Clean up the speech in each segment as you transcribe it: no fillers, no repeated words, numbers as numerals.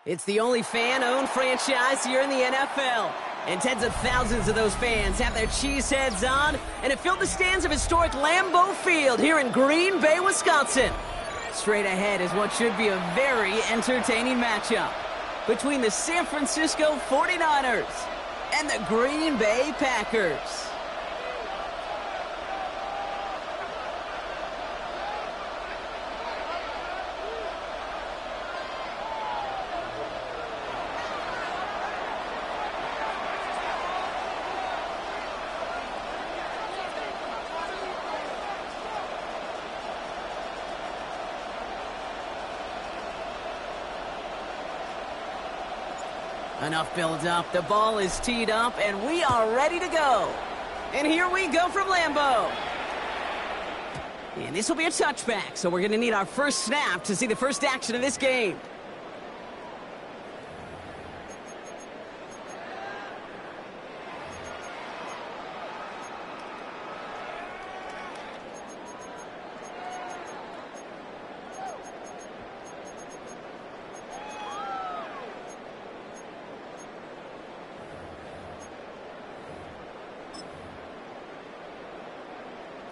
It's the only fan-owned franchise here in the NFL. And tens of thousands of those fans have their cheeseheads on, and it filled the stands of historic Lambeau Field here in Green Bay, Wisconsin. Straight ahead is what should be a very entertaining matchup between the San Francisco 49ers and the Green Bay Packers. Enough build up. The ball is teed up, and we are ready to go. And here we go from Lambeau. And this will be a touchback, so we're going to need our first snap to see the first action of this game.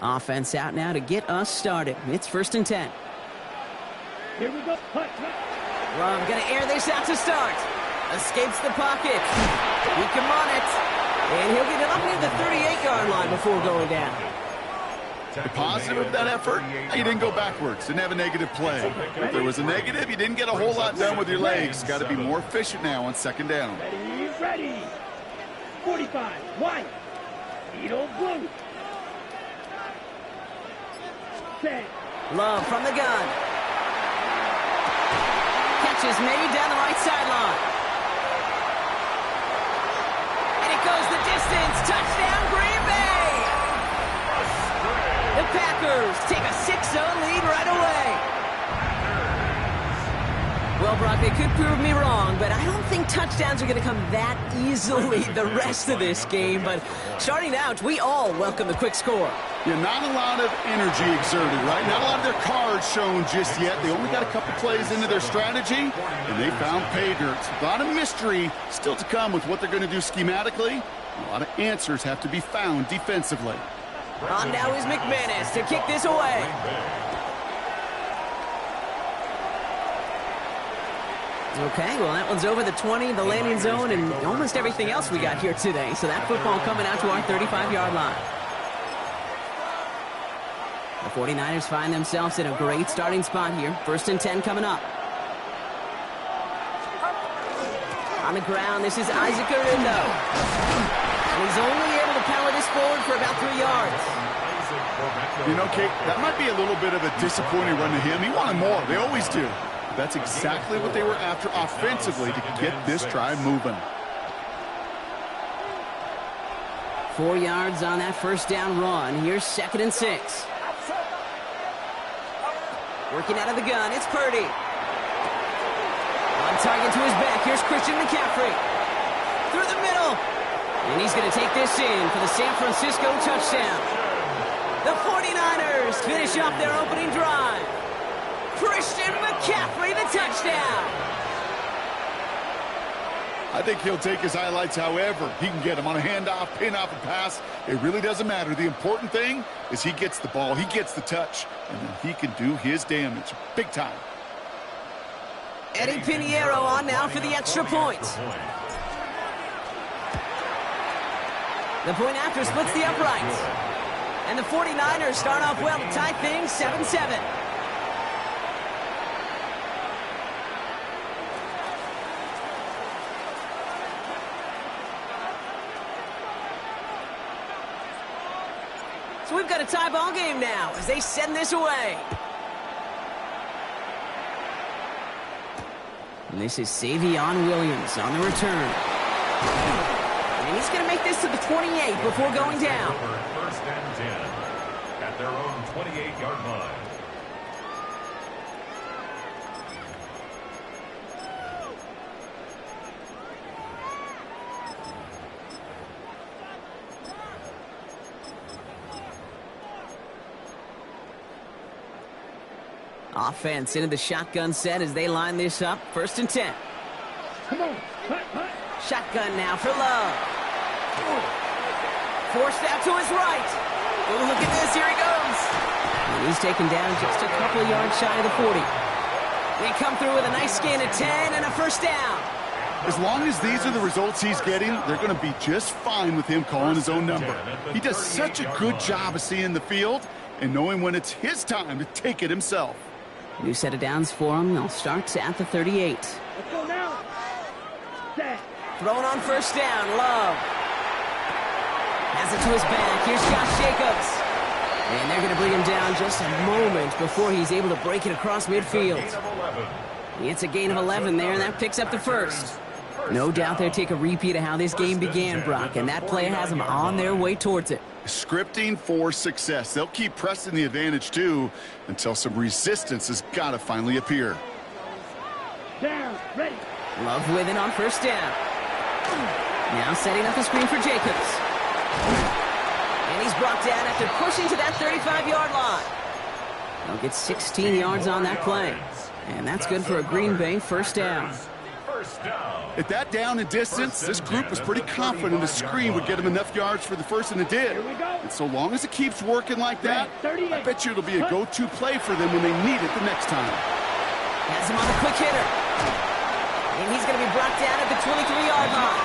Offense out now to get us started. It's 1st and 10. Here we go. Love going to air this out to start. Escapes the pocket. He come on it. And he'll get it up near the 38-yard line before going down. The positive of that effort, you didn't go backwards. Didn't have a negative play. If there was a negative, you didn't get a whole lot done with your legs. Got to be more efficient now on 2nd down. Ready. 45. White. Needle blue. Love from the gun. Catch is made down the right sideline. And it goes the distance. Touchdown, Green Bay! The Packers take a 6-0 lead right away. Well, Brock, they could prove me wrong, but I don't think touchdowns are going to come that easily the rest of this game. But starting out, we all welcome the quick score. Yeah, not a lot of energy exerted, right? Not a lot of their cards shown just yet. They only got a couple plays into their strategy, and they found pay dirt. A lot of mystery still to come with what they're going to do schematically. A lot of answers have to be found defensively. On now is McManus to kick this away. Okay, well, that one's over the 20, the landing zone, and almost everything else we got here today. So that football coming out to our 35-yard line. The 49ers find themselves in a great starting spot here. 1st and 10 coming up. On the ground, this is Isaac Guerrero. And he's only able to power this forward for about 3 yards. You know, Kate, that might be a little bit of a disappointing run to him. He wanted more. They always do. That's exactly what they were after offensively to get this drive moving. 4 yards on that 1st down run. Here's 2nd and 6. Working out of the gun, it's Purdy. On target to his back, here's Christian McCaffrey. Through the middle. And he's going to take this in for the San Francisco touchdown. The 49ers finish off their opening drive. Christian McCaffrey, the touchdown. I think he'll take his highlights however he can get them on a handoff, pin off, a pass. It really doesn't matter. The important thing is he gets the ball, he gets the touch, and then he can do his damage big time. Eddie Pinheiro on now for the extra point. The point after splits the uprights. And the 49ers start off well to tie things 7-7. So we've got a tie ball game now as they send this away. And this is Savion Williams on the return. And he's going to make this to the 28 before going down. 1st and 10 at their own 28-yard line. Offense into the shotgun set as they line this up. 1st and 10. Come on. Hut, hut. Shotgun now for Love. Forced out to his right. Oh, look at this. Here he goes. And he's taken down just a couple of yards shy of the 40. They come through with a nice gain of 10 and a first down. As long as these are the results he's getting, they're going to be just fine with him calling his own number. He does such a good job of seeing the field and knowing when it's his time to take it himself. New set of downs for him. They'll start at the 38. Let's go now. Set. Thrown on first down, Love. Has it to his back. Here's Josh Jacobs. And they're going to bring him down just a moment before he's able to break it across midfield. It's a gain of 11 there, and that picks up the first. No doubt they'll take a repeat of how this game began, Brock, and that play has them on their way towards it. Scripting for success. They'll keep pressing the advantage, too, until some resistance has got to finally appear. Down. Ready. Love with it on first down. Now setting up the screen for Jacobs. And he's brought down after pushing to that 35-yard line. They'll get 16 yards on that play. And that's good for a Green Bay first down. At that down and distance, this group was pretty confident the screen would get them enough yards for the first, and it did. And so long as it keeps working like that, I bet you it'll be a go-to play for them when they need it the next time. Has him on the quick hitter. And he's going to be brought down at the 23-yard line.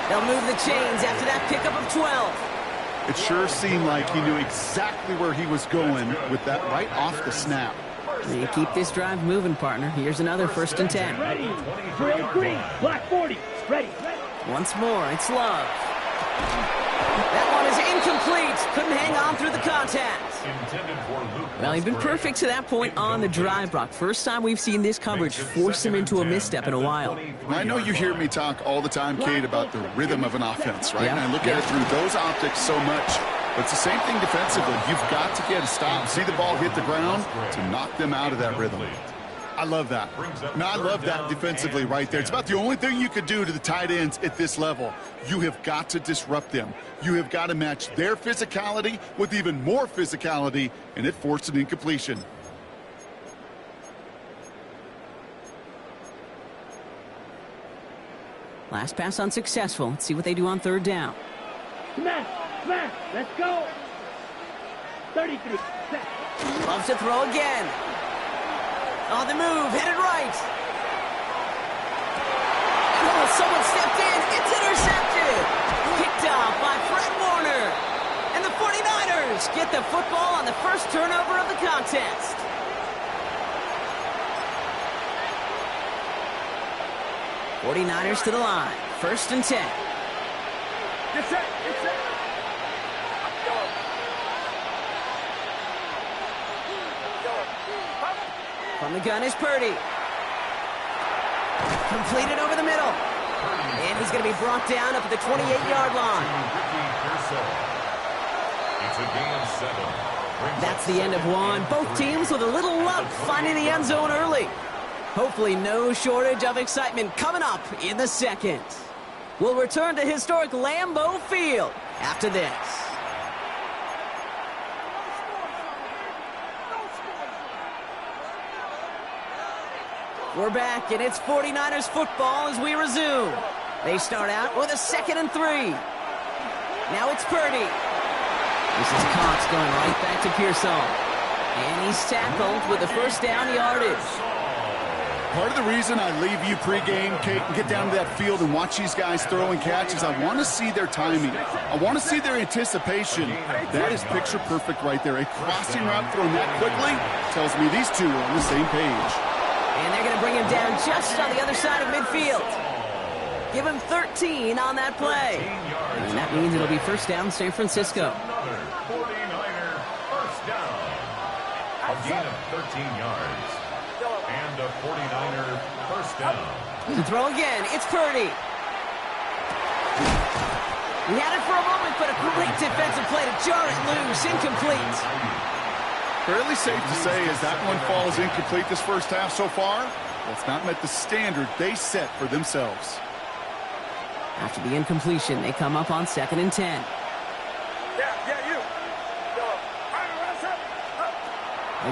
They'll move the chains after that pickup of 12. It sure seemed like he knew exactly where he was going with that right off the snap. They keep this drive moving, partner. Here's another first and 10. Ready. Drill green. Black 40. Ready. Once more, it's Love. That one is incomplete. Couldn't hang on through the contact. Well, he's been perfect to that point on the drive, Brock. First time we've seen this coverage force him into a misstep in a while. I know you hear me talk all the time, Kate, about the rhythm of an offense, right? Yeah. And I look at it through those optics so much. But it's the same thing defensively. You've got to get a stop, see the ball hit the ground to knock them out of that rhythm. I love that. Now, I love that defensively right there. It's about the only thing you could do to the tight ends at this level. You have got to disrupt them. You have got to match their physicality with even more physicality, and it forced an incompletion. Last pass unsuccessful. Let's see what they do on third down. Smash. Smash. Let's go. 33. Set. Loves to throw again. On the move, headed right. Oh, someone stepped in. It's intercepted. Picked off by Fred Warner. And the 49ers get the football on the first turnover of the contest. '49ers to the line. First and 10. Get set. Get set. From the gun is Purdy. Completed over the middle. And he's going to be brought down up at the 28-yard line. It's a gain of 7. That's the end of one. Both teams with a little luck finding the end zone early. Hopefully no shortage of excitement coming up in the second. We'll return to historic Lambeau Field after this. We're back, and it's 49ers football as we resume. They start out with a 2nd and 3. Now it's Purdy. This is Cox going right back to Pearsall. And he's tackled with the first down yardage. Part of the reason I leave you pregame, Kate, and get down to that field and watch these guys throw and catch is I want to see their timing. I want to see their anticipation. That is picture perfect right there. A crossing route thrown that quickly tells me these two are on the same page. And they're going to bring him down just on the other side of midfield. Give him 13 on that play. And that means it'll be first down San Francisco. 49er first down. A gain of 13 yards. And a 49er first down. To throw again, it's Purdy. He had it for a moment, but a great defensive play to jar it loose. Incomplete. Fairly safe to say as that one falls incomplete this first half so far, well, it's not met the standard they set for themselves. After the incompletion, they come up on 2nd and 10.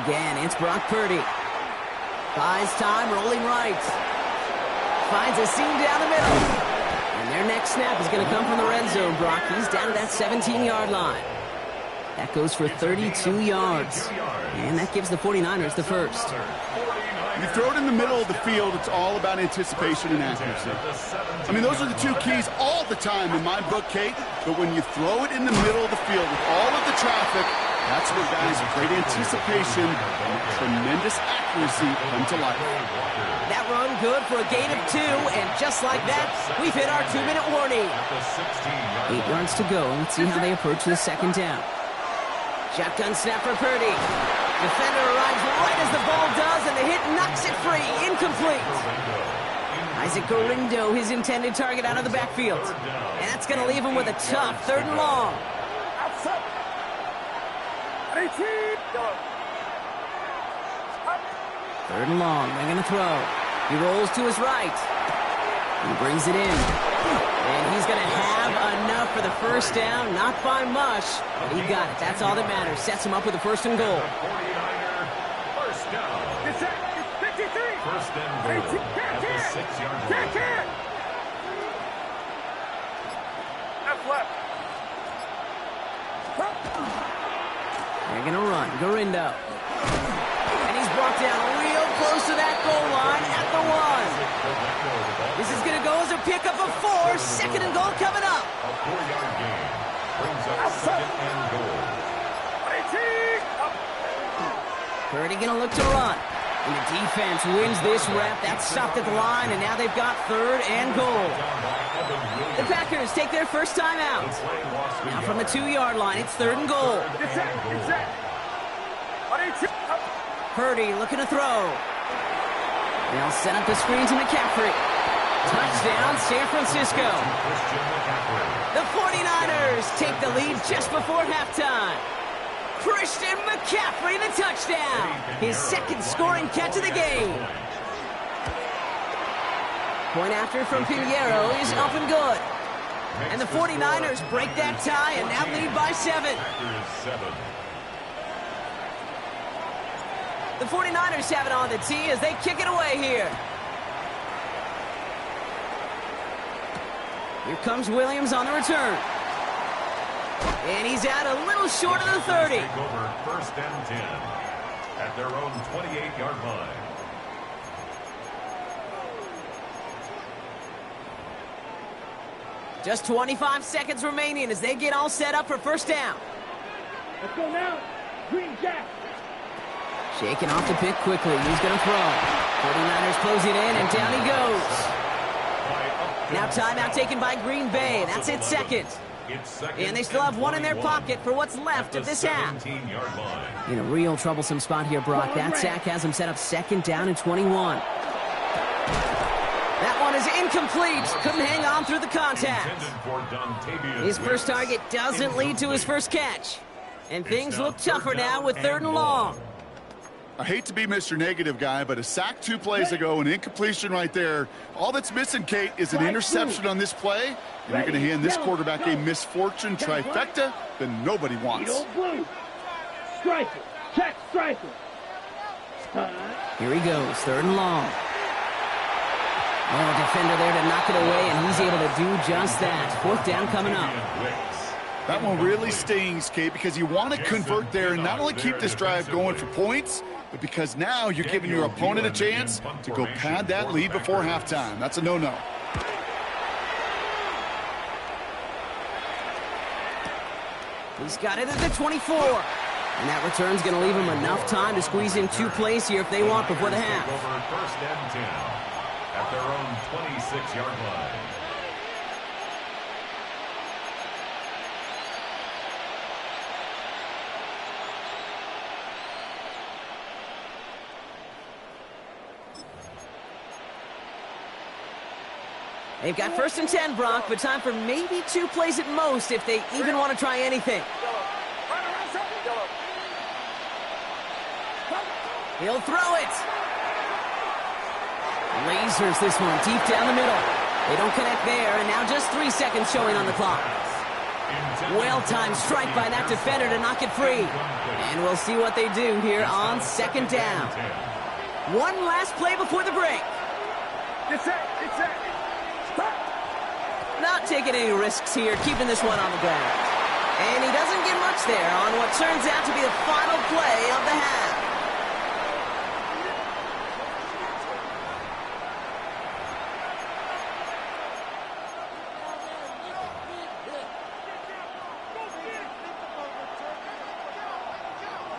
Again, it's Brock Purdy. Buys time, rolling right. finds a seam down the middle. And their next snap is going to come from the red zone, Brock. He's down to that 17-yard line. That goes for 32 yards. And that gives the 49ers the first. You throw it in the middle of the field, it's all about anticipation and accuracy. I mean, those are the two keys all the time in my book, Kate. But when you throw it in the middle of the field with all of the traffic, that's where guys with great anticipation and tremendous accuracy come to life. That run good for a gain of 2, and just like that, we've hit our 2-minute warning. 8 yards to go. Let's see how they approach the second down. Shotgun snap for Purdy. Defender arrives right as the ball does, and the hit knocks it free. Incomplete. Isaac Gorindo, his intended target, out of the backfield. And that's going to leave him with a tough 3rd and long. Third and long. They're going to throw. He rolls to his right. He brings it in. And he's going to have enough for the first down. Not by much, but he got it. That's all that matters. Sets him up with a 1st and goal. 49er first down. It's 53. First and goal at the 6-yard line. Left, left. They're going to run. Gorindo. And he's brought down real close to that goal line at the 1. This is going to go as a pickup of 4. 2nd and goal coming up. A 4-yard gain brings up 2nd and goal. Purdy going to look to run. And the defense wins this rep. That's stopped at the line, and now they've got 3rd and goal. The Packers take their first time out. Now from the 2-yard line, it's 3rd and goal. Purdy looking to throw. They'll set up the screen to McCaffrey. Touchdown, San Francisco. The 49ers take the lead just before halftime. Christian McCaffrey, the touchdown. His 2nd scoring catch of the game. Point after from Pinheiro is up and good. And the 49ers break that tie and now lead by 7. The 49ers have it on the tee as they kick it away here. Here comes Williams on the return. And he's out a little short of the 30. Take over 1st and 10 at their own 28-yard line. Just 25 seconds remaining as they get all set up for 1st down. Let's go now. Green Jack. Shaking off the pick quickly. He's going to throw. 49ers close it in, and down he goes. Now timeout taken by Green Bay. That's its 2nd. And they still have 1 in their pocket for what's left of this half. In a real troublesome spot here, Brock. That sack has him set up 2nd down and 21. That one is incomplete. Couldn't hang on through the contact. His first target doesn't lead to his first catch. And things look tougher now with 3rd and long. I hate to be Mr. Negative guy, but a sack 2 plays ago, an incompletion right there. All that's missing, Kate, is an interception on this play. And you're going to hand this quarterback a misfortune trifecta that nobody wants. Striker. Check striker. Here he goes, 3rd and long. Well, a defender there to knock it away, and he's able to do just that. 4th down coming up. That one really stings, Kate, because you want to convert there and not only keep this drive going for points, but because now you're giving your opponent a chance to go pad that lead before halftime. That's a no-no. He's got it at the 24. And that return's going to leave him enough time to squeeze in 2 plays here if they want before the half. Over 1st and 10 at their own 26-yard line. They've got 1st and 10, Brock, but time for maybe 2 plays at most if they even want to try anything. He'll throw it. Lasers this one deep down the middle. They don't connect there, and now just 3 seconds showing on the clock. Well-timed strike by that defender to knock it free. And we'll see what they do here on 2nd down. One last play before the break. Get set. Stop. Not taking any risks here, keeping this one on the ground. And he doesn't get much there on what turns out to be the final play of the half.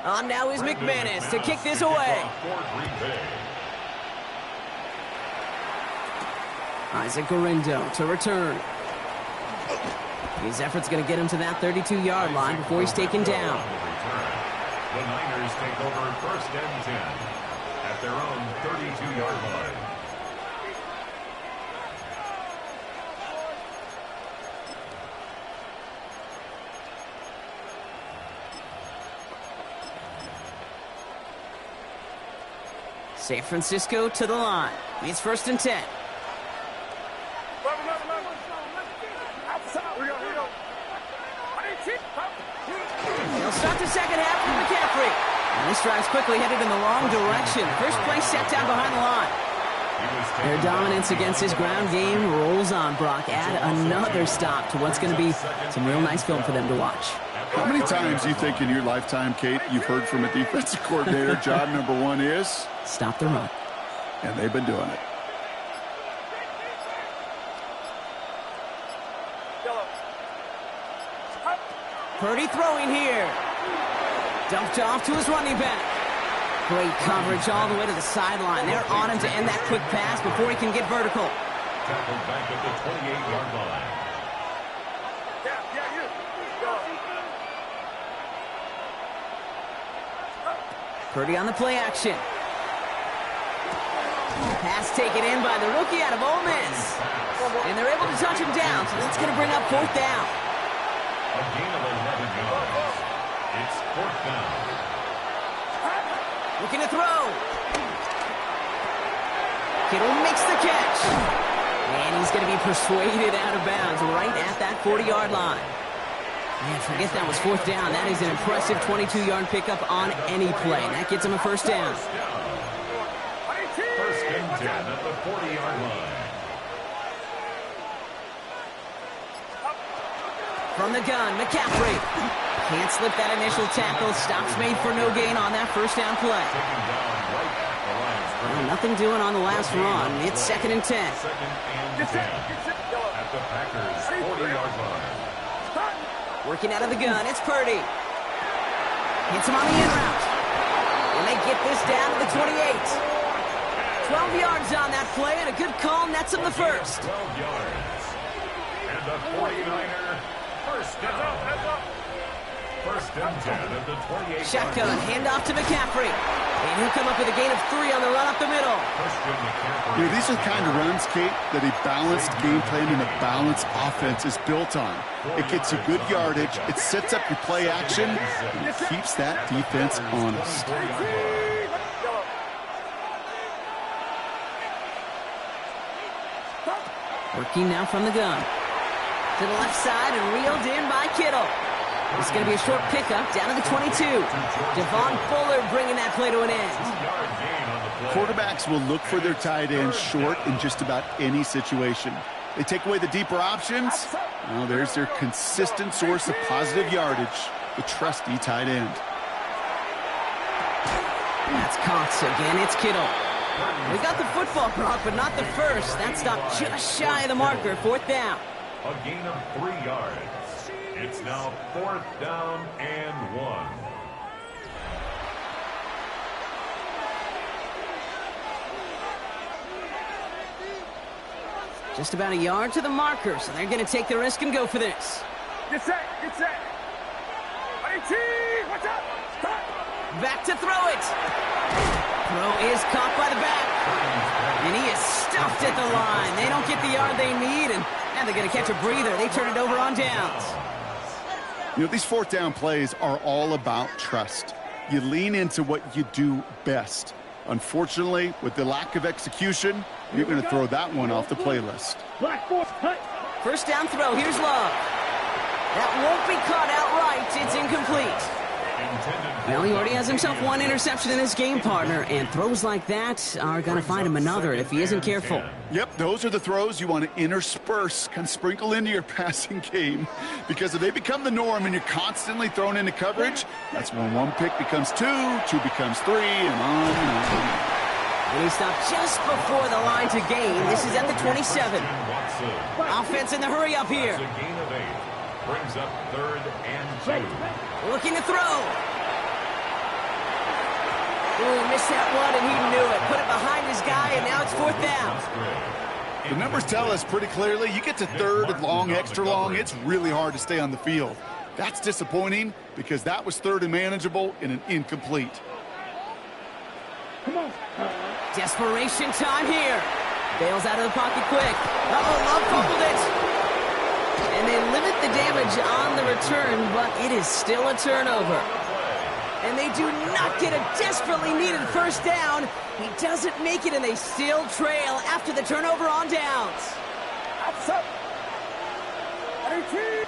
On now is McManus to kick this away. Isaac Gorindo to return. His effort's going to get him to that 32-yard line before he's taken down. The Niners take over 1st and 10 at their own 32-yard line. San Francisco to the line. It's 1st and 10. He'll start the second half with McCaffrey. And this drive's quickly headed in the wrong direction. First play set down behind the line. Their dominance against his ground game rolls on, Brock. Add another stop to what's going to be some real nice film for them to watch. How many times do you think in your lifetime, Kate, you've heard from a defensive coordinator, job number one is? Stop the run. And they've been doing it. Purdy throwing here. Dumped off to his running back. Great coverage all the way to the sideline. They're on him to end that quick pass before he can get vertical. Tackled back at the 28-yard line. Purdy on the play action. Pass taken in by the rookie out of Ole Miss. And they're able to touch him down, so that's going to bring up 4th down. A gain of 11 yards. It's 4th down. Looking to throw. Kittle makes the catch. And he's going to be persuaded out of bounds right at that 40-yard line. Man, forget that was 4th down. That is an impressive 22-yard pickup on any play. That gets him a 1st down. 1st and 10 at the 40-yard line. From the gun, McCaffrey. Can't slip that initial tackle. Stops made for no gain on that 1st down play. Well, nothing doing on the last run. It's 2nd and 10. 2nd and 10 at the Packers' 40-yard line. Working out of the gun, it's Purdy. Hits him on the in route. And they get this down to the 28. 12 yards on that play, and a good call nets him the 1st. 12 yards. And the 49er 1st down. 1st and 10 at the 28. Shotgun, handoff to McCaffrey. And he'll come up with a gain of 3 on the run up the middle. You know, these are the kind of runs, Kate, that a balanced game plan and a balanced offense is built on. It gets you good yardage, it sets up your play action, and it keeps that defense honest. Working now from the gun. To the left side and reeled in by Kittle. It's going to be a short pickup down to the 22. Devon Fuller bringing that play to an end. Quarterbacks will look for their tight ends short in just about any situation. They take away the deeper options. Well, there's their consistent source of positive yardage, the trusty tight end. That's Cox again. It's Kittle. We got the football, Brock, but not the first. That stopped just shy of the marker. 4th down. A gain of 3 yards. It's now 4th down and 1. Just about a yard to the marker, so they're going to take the risk and go for this. Get set. Watch out. Stop. Back to throw it. Throw is caught by the back. And he is stuffed at the line. They don't get the yard they need, and now they're going to catch a breather. They turn it over on downs. You know, these 4th down plays are all about trust. You lean into what you do best. Unfortunately, with the lack of execution, you're going to throw that one off the playlist. Black force, hut. 1st down throw. Here's Love. That won't be caught outright. It's incomplete. Well, he already has himself one interception in his game, partner, and throws like that are going to find him another if he isn't careful. Yep, those are the throws you want to intersperse, kind of sprinkle into your passing game, because if they become the norm and you're constantly thrown into coverage, that's when one pick becomes two becomes three, and on and on. And he stopped just before the line to gain. This is at the 27. Offense in the hurry up here. That's a gain of 8. Brings up 3rd and 2. Looking to throw. Ooh, missed that one, and he knew it. Put it behind his guy, and now it's 4th down. The numbers tell us pretty clearly, you get to 3rd and long, extra long, it's really hard to stay on the field. That's disappointing because that was 3rd and manageable in an incomplete. Come on. Desperation time here. Bails out of the pocket quick. Love fumbled it. And they limit the damage on the return, but it is still a turnover. And they do not get a desperately needed 1st down. He doesn't make it, and they still trail after the turnover on downs. Outside. 18.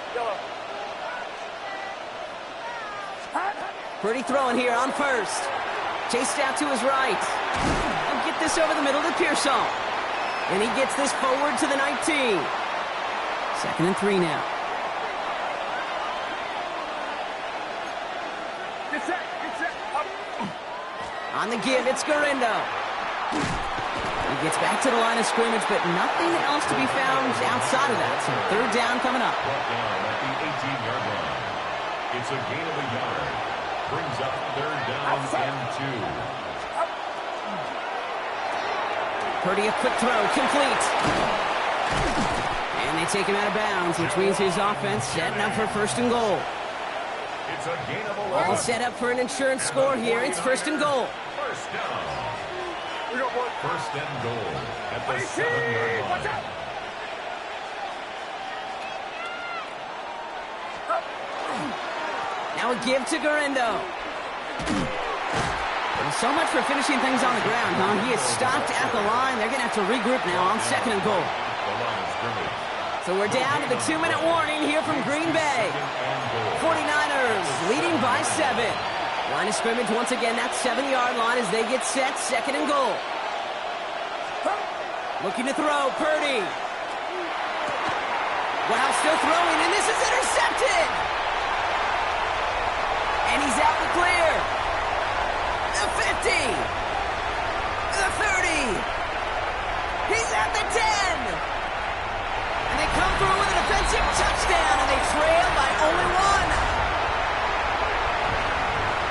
Purdy throwing here on 1st. Chased out to his right. He'll get this over the middle to Pearsall. And he gets this forward to the 19. 2nd and 3 now. On the give, it's Garindo. He gets back to the line of scrimmage, but nothing else to be found outside of that. So 3rd down coming up. Brought down at the 18-yard line. It's a gain of a yard. Brings up 3rd down and 2. Purdy, a quick throw, complete. And they take him out of bounds, which means his offense setting up for 1st and goal. It's a gain of 11. All set up for an insurance score here. It's 1st and goal. 1st down. 1st and goal at the 7-yard line. Now a give to Garindo. So much for finishing things on the ground, huh? He is stopped at the line. They're going to have to regroup now on 2nd and goal. So we're down to the 2-minute warning here from Green Bay. 49ers leading by 7. Line of scrimmage once again, that 7-yard line as they get set. 2nd and goal. Looking to throw, Purdy. Wow, still throwing, and this is intercepted. And he's out the clear. The 50. The 30. He's at the 10. And they come through with an offensive touchdown, and they trail by only 1.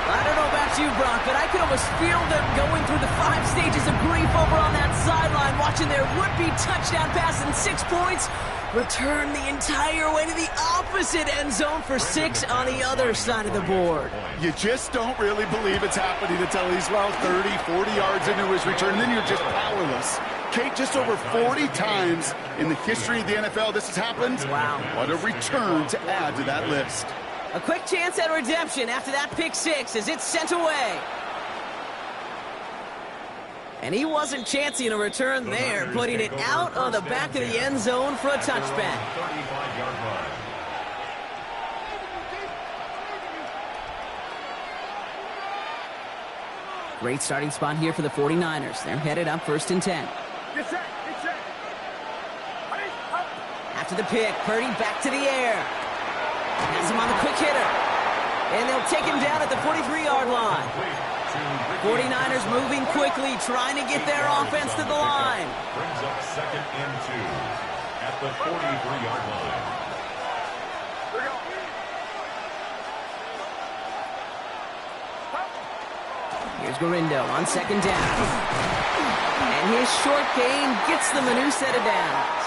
I don't know about you, Brock, but I could almost feel them going through the 5 stages of grief over on that sideline, watching their would-be touchdown pass in 6 points return the entire way to the opposite end zone for 6 on the other side of the board. You just don't really believe it's happening until he's well 30, 40 yards into his return, and then you're just powerless. Kate, just over 40 times in the history of the NFL this has happened. Wow. What a return to add to that list. A quick chance at redemption after that pick 6 as it's sent away. And he wasn't chancing a return there, putting it out of the back of the end zone for a touchback. 35-yard line. Great starting spot here for the 49ers. They're headed up 1st and 10. After the pick, Purdy back to the air. Has him on the quick hitter. And they'll take him down at the 43-yard line. 49ers moving quickly, trying to get their offense to the line. Brings up 2nd and 2 at the 43-yard line. Here's Garindo on 2nd down. And his short gain gets them a new set of downs.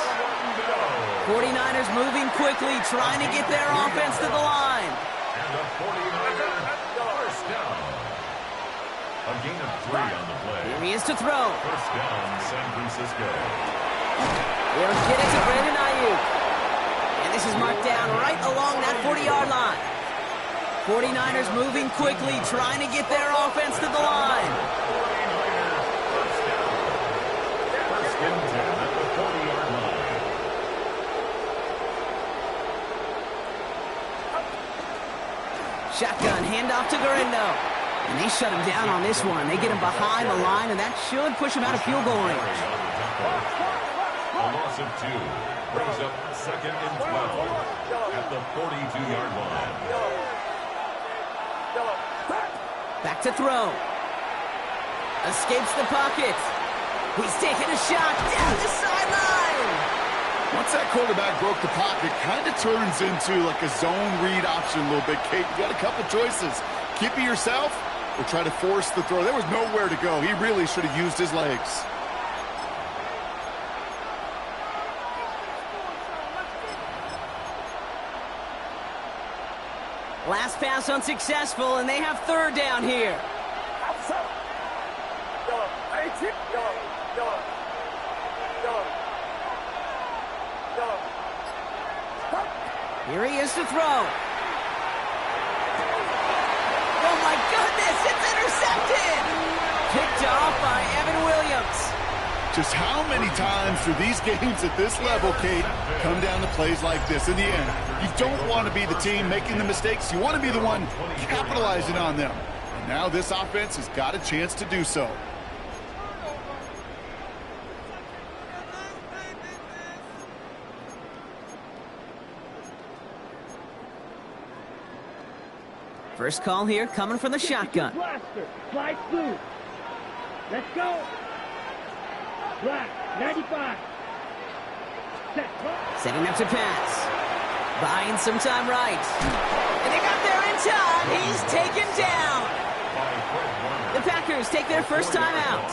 49ers moving quickly, trying to get their offense to the line. And the 49er first down. A gain of 3 on the play. Here he is to throw. First down, San Francisco. They'll get it to Brandon Ayuk. And this is marked down right along that 40-yard line. 49ers moving quickly, trying to get their offense to the line. 49er first down. First and 10 at the 40-yard line. Shotgun, handoff to Garindo. And they shut him down on this one. They get him behind the line, and that should push him out of field goal range. A loss of 2 brings up 2nd and 12 at the 42-yard line. Back to throw. Escapes the pocket. He's taking a shot down the sideline. Once that quarterback broke the pocket, kind of turns into like a zone read option a little bit, Kate. You got a couple choices. Keep it yourself or try to force the throw. There was nowhere to go. He really should have used his legs. Last pass unsuccessful, and they have 3rd down here. Here he is to throw. Oh my goodness, it's intercepted! Picked off by Evan Williams. Just how many times do these games at this level, Kate, come down to plays like this? In the end, you don't want to be the team making the mistakes. You want to be the one capitalizing on them. And now this offense has got a chance to do so. First call here coming from the shotgun. Blaster, slide through. Let's go. Black, 95. Set. Setting up to pass. Buying some time right. And they got there in time. He's taken down. The Packers take their first time out.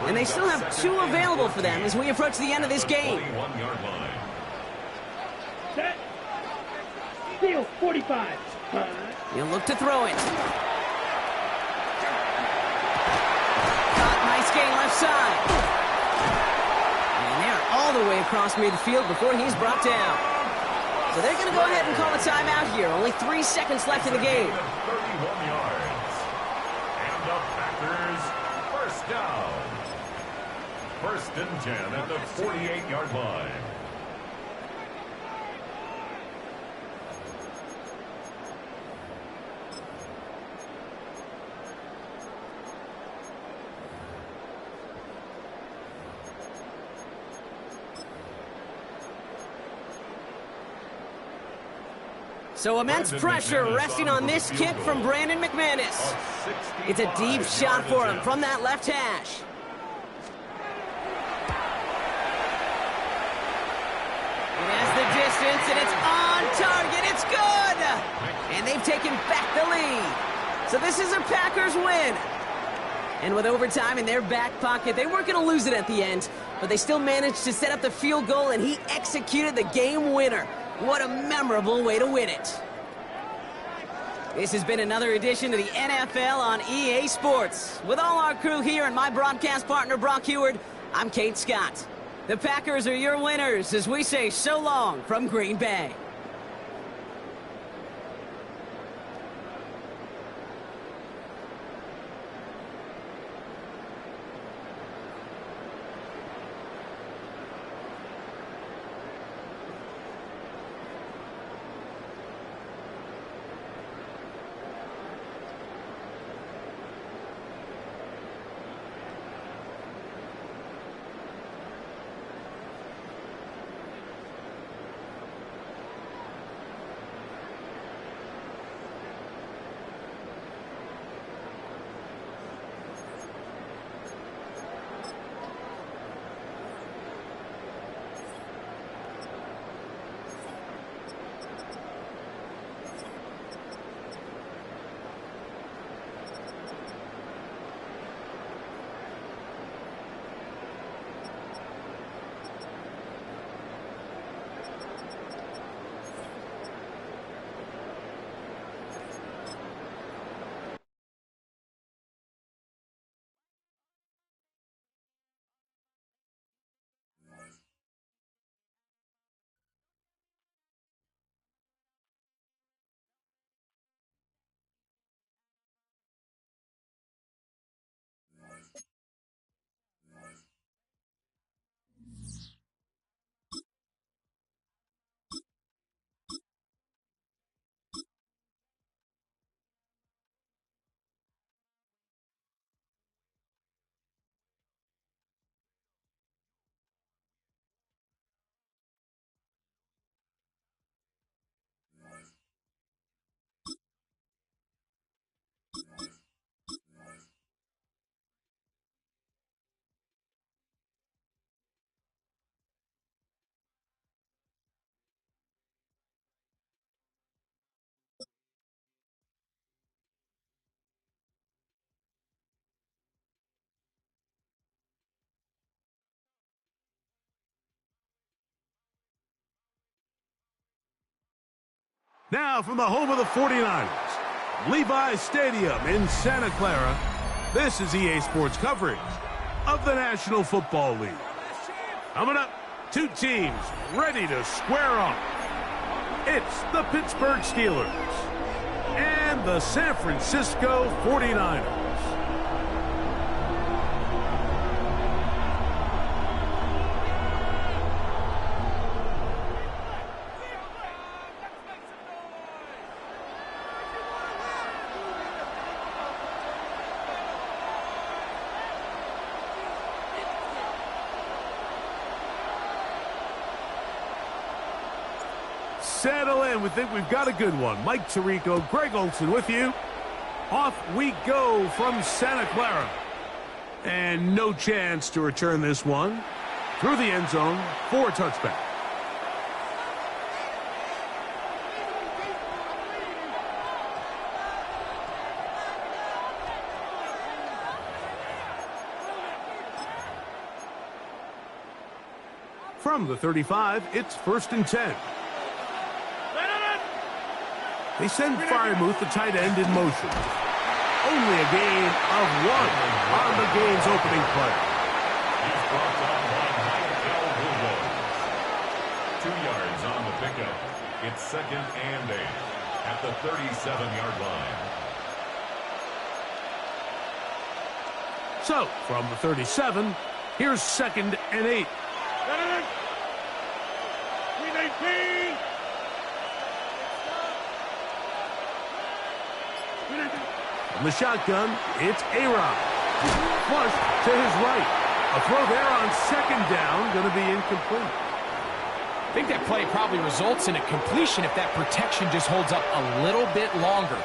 And they still have 2 available for them as we approach the end of this game. Set. Steal, 45. He'll look to throw it. Caught, nice gain left side. And they're all the way across midfield before he's brought down. So they're going to go ahead and call a timeout here. Only 3 seconds left in the game. 31 yards. And the Packers, first down. 1st and 10 at the 48-yard line. So immense pressure resting on this kick from Brandon McManus. It's a deep shot for him from that left hash. It has the distance, and it's on target. It's good! And they've taken back the lead. So this is a Packers win. And with overtime in their back pocket, they weren't going to lose it at the end, but they still managed to set up the field goal, and he executed the game winner. What a memorable way to win it. This has been another edition of the NFL on EA Sports. With all our crew here and my broadcast partner, Brock Heward, I'm Kate Scott. The Packers are your winners as we say so long from Green Bay. Now from the home of the 49ers, Levi's Stadium in Santa Clara, this is EA Sports coverage of the National Football League. Coming up, two teams ready to square off. It's the Pittsburgh Steelers and the San Francisco 49ers. Settle in. We think we've got a good one. Mike Tirico, Greg Olsen with you. Off we go from Santa Clara. And no chance to return this one through the end zone for a touchback. From the 35, it's 1st and 10. They send Freiermuth, the tight end, in motion. Only a gain of 1 on the game's opening play. He's brought down by Michael Williams. 2 yards on the pickup. It's 2nd and 8 at the 37-yard line. So, from the 37, here's 2nd and 8. From the shotgun, it's A-Rod. Flush to his right. A throw there on 2nd down, going to be incomplete. I think that play probably results in a completion if that protection just holds up a little bit longer.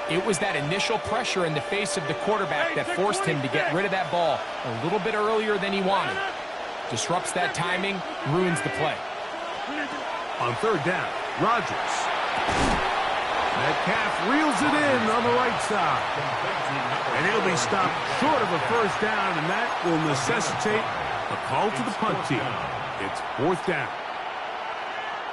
It was that initial pressure in the face of the quarterback that forced him to get rid of that ball a little bit earlier than he wanted. Disrupts that timing, ruins the play. On 3rd down, Rodgers. Metcalf reels it in on the right side. And he'll be stopped short of a 1st down, and that will necessitate a call to the punt team. It's 4th down.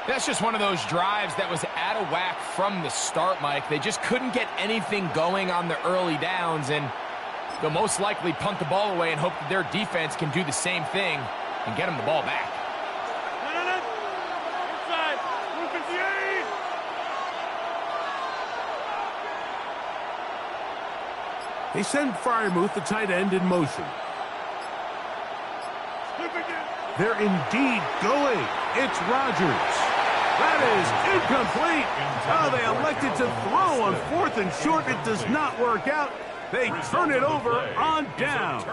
That's just one of those drives that was out of whack from the start, Mike. They just couldn't get anything going on the early downs, and they'll most likely punt the ball away and hope that their defense can do the same thing and get them the ball back. They send Freiermuth, the tight end, in motion. They're indeed going. It's Rodgers. That is incomplete. Oh, they elected to throw on 4th and short. It does not work out. They turn it over on down.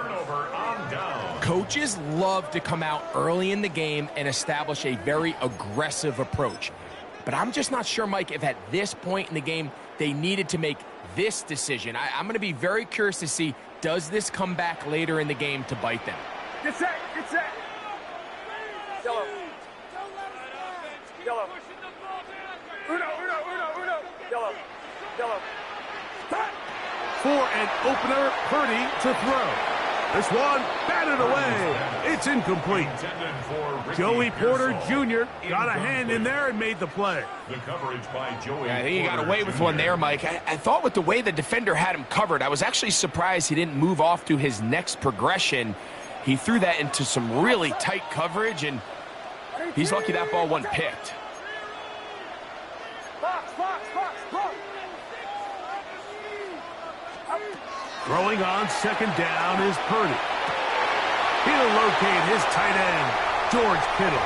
Coaches love to come out early in the game and establish a very aggressive approach. But I'm just not sure, Mike, if at this point in the game they needed to make this decision. I'm going to be very curious to see, does this come back later in the game to bite them? Get set, get set. Yellow. Yellow. Uno. Yellow. Yellow. For an opener, Purdy to throw. This one batted away. It's incomplete. Joey Porter Jr. got a hand in there and made the play. The coverage by Joey. I think he got away with one there, Mike. I thought with the way the defender had him covered, I was actually surprised he didn't move off to his next progression. He threw that into some really tight coverage, and he's lucky that ball wasn't picked. Throwing on 2nd down is Purdy. He'll locate his tight end, George Kittle.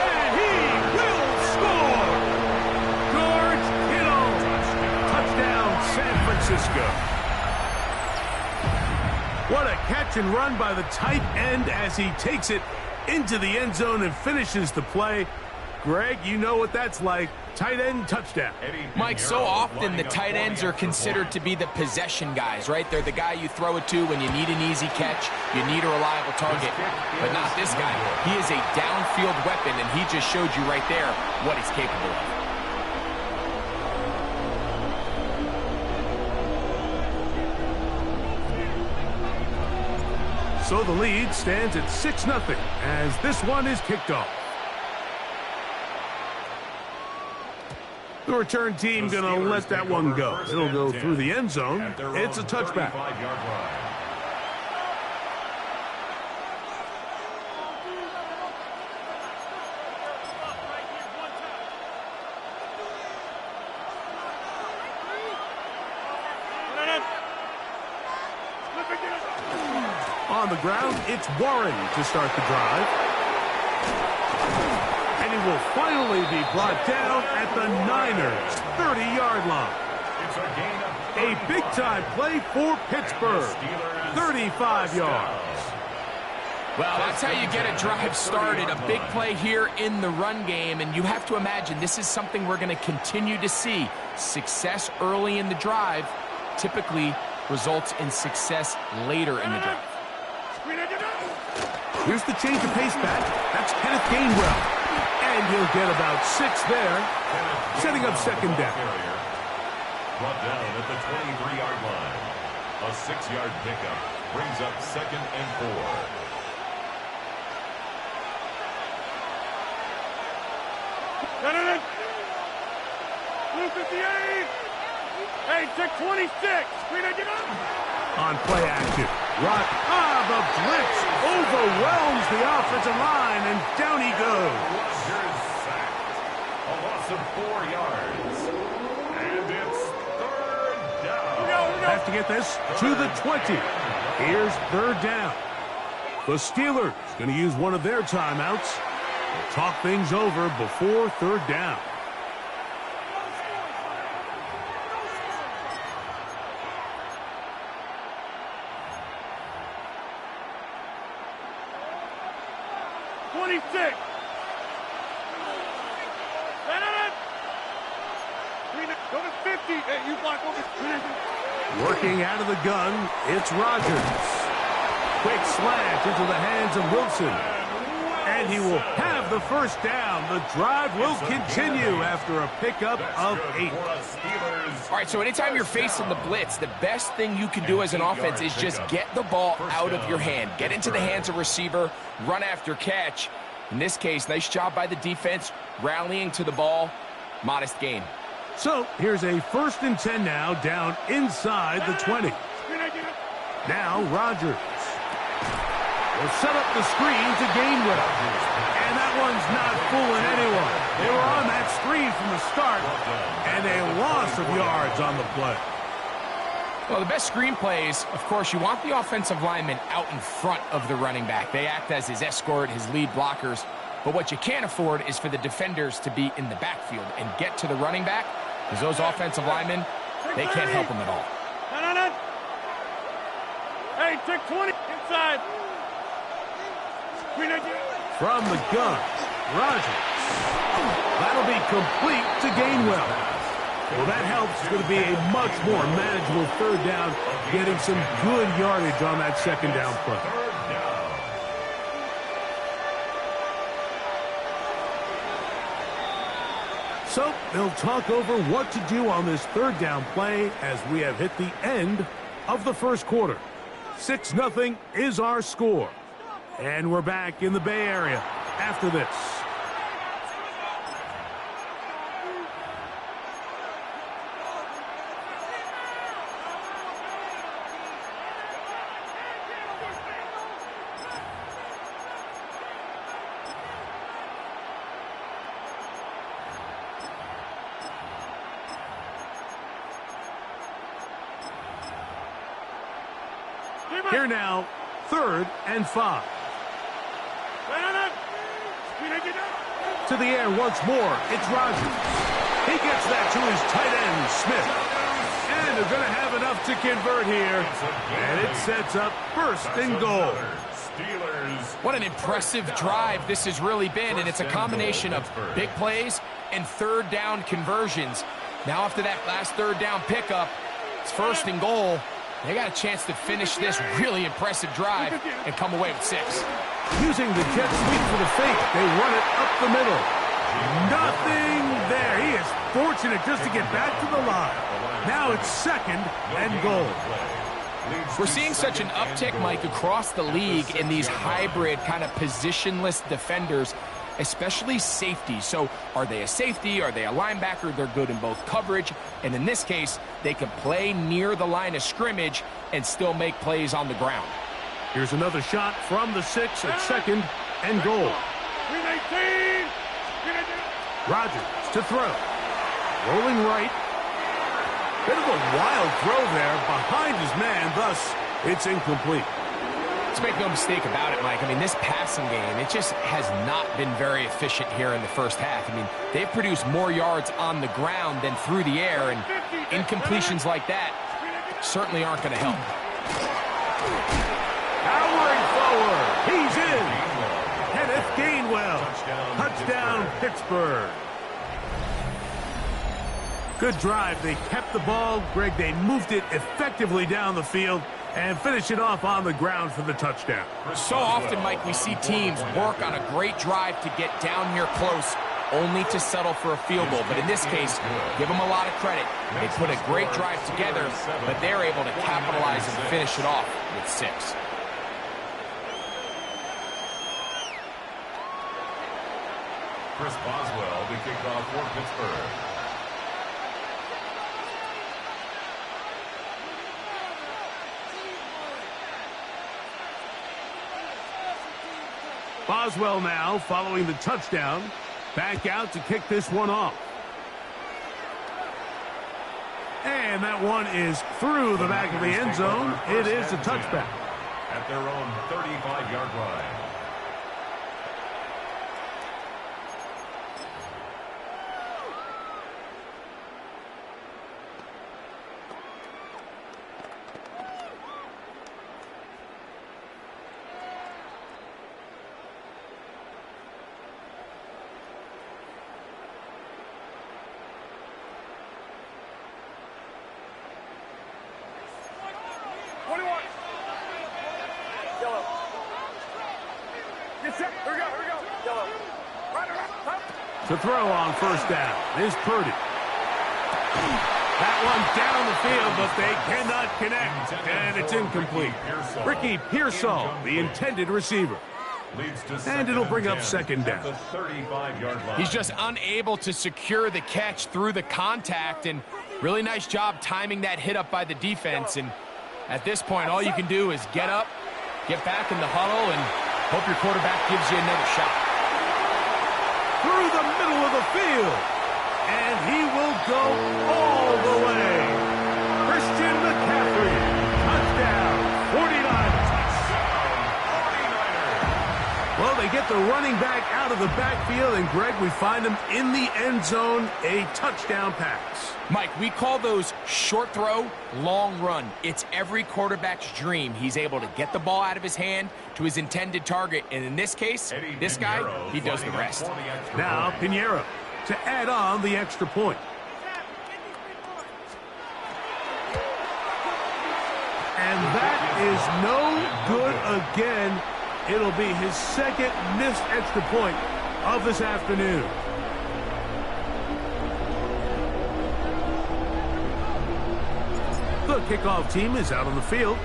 And he will score! George Kittle! Touchdown, San Francisco. What a catch and run by the tight end as he takes it into the end zone and finishes the play. Greg, you know what that's like. Tight end touchdown. Mike, so often the tight ends are considered to be the possession guys, right? They're the guy you throw it to when you need an easy catch, you need a reliable target. But not this guy. He is a downfield weapon, and he just showed you right there what he's capable of. So the lead stands at 6-0 as this one is kicked off. The return team going to let that one go. It'll go through the end zone. It's a touchback. On the ground, it's Warren to start the drive. And he will finally be brought down at the Niners' 30-yard line. A big-time play for Pittsburgh. 35 yards. Well, that's how you get a drive started. A big play here in the run game, and you have to imagine this is something we're going to continue to see. Success early in the drive typically results in success later in the drive. Here's the change of pace back. That's Kenneth Gainwell. And he'll get about 6 there, setting up second down. Brought down at the 23-yard line. A 6-yard pickup brings up 2nd and 4. Blue 58. Hey, check 26. On play action. The blitz overwhelms the offensive line, and down he goes. Rodgers sacked. A loss of 4 yards. And it's 3rd down. Have to get this to the 20. Here's 3rd down. The Steelers going to use one of their timeouts to talk things over before 3rd down. Working out of the gun, it's Rodgers. Quick slant into the hands of Wilson. And he will have the 1st down. The drive will continue after a pickup of 8. All right, so anytime you're facing the blitz, the best thing you can do as an offense is just get the ball out of your hand. Get into the hands of receiver, run after catch. In this case, nice job by the defense, rallying to the ball. Modest gain. So here's a 1st and 10 now, down inside the 20. Now Rodgers will set up the screen to Gainwell. And that one's not fooling anyone. They were on that screen from the start, and a loss of yards on the play. Well, the best screen plays, of course, you want the offensive lineman out in front of the running back. They act as his escort, his lead blockers. But what you can't afford is for the defenders to be in the backfield and get to the running back, because those offensive linemen, they can't help them at all. Hey, check 20 inside. From the gun, Rodgers. That'll be complete to Gainwell. Well, that helps. It's going to be a much more manageable 3rd down, getting some good yardage on that 2nd down play. So they'll talk over what to do on this 3rd down play as we have hit the end of the 1st quarter. 6-0 is our score. And we're back in the Bay Area after this. Here now, 3rd and 5. To the air once more, it's Rodgers. He gets that to his tight end, Smith. And they're going to have enough to convert here. And it sets up 1st and goal. What an impressive drive this has really been, and it's a combination of big plays and 3rd down conversions. Now after that last 3rd down pickup, it's 1st and goal. They got a chance to finish this really impressive drive and come away with 6. Using the jet sweep for the fake, they run it up the middle. Nothing there. He is fortunate just to get back to the line. Now it's 2nd and goal. We're seeing such an uptick, Mike, across the league in these hybrid kind of positionless defenders. especially safety. So are they a safety? Are they a linebacker? They're good in both coverage. And in this case, they can play near the line of scrimmage and still make plays on the ground. Here's another shot from the 6 at second and goal. Rodgers to throw. Rolling right. Bit of a wild throw there behind his man, thus it's incomplete. Let's make no mistake about it, Mike. I mean, this passing game, it just has not been very efficient here in the first half. I mean, they've produced more yards on the ground than through the air, and incompletions like that certainly aren't going to help. Powering forward. He's in. Kenneth Gainwell. Touchdown, Pittsburgh. Good drive. They kept the ball. Greg, they moved it effectively down the field and finish it off on the ground for the touchdown. So often, Mike, we see teams work on a great drive to get down here close, only to settle for a field goal. But in this case, give them a lot of credit. They put a great drive together, but they're able to capitalize and finish it off with 6. Chris Boswell to kick off for Pittsburgh. Boswell now following the touchdown. Back out to kick this one off. And that one is through the back of the end zone. It is a touchback. At their own 35-yard line. To throw on first down is Purdy. That one down the field, but they cannot connect, and it's incomplete. Ricky Pearsall, the intended receiver. And it'll bring up second down. He's just unable to secure the catch through the contact, and really nice job timing that hit up by the defense. And at this point, all you can do is get up, get back in the huddle, and hope your quarterback gives you another shot. Through the middle of the field, and he will go all the way. Christian McCaffrey, touchdown, 49ers. Well, they get the running back out of the backfield, and Greg, we find him in the end zone, a touchdown pass. Mike, we call those short throw, long run. It's every quarterback's dream. He's able to get the ball out of his hand to his intended target, and in this case, this guy, he does the rest. Now, Pinheiro to add on the extra point. And that is no good again. It'll be his second missed extra point of this afternoon. The kickoff team is out on the field,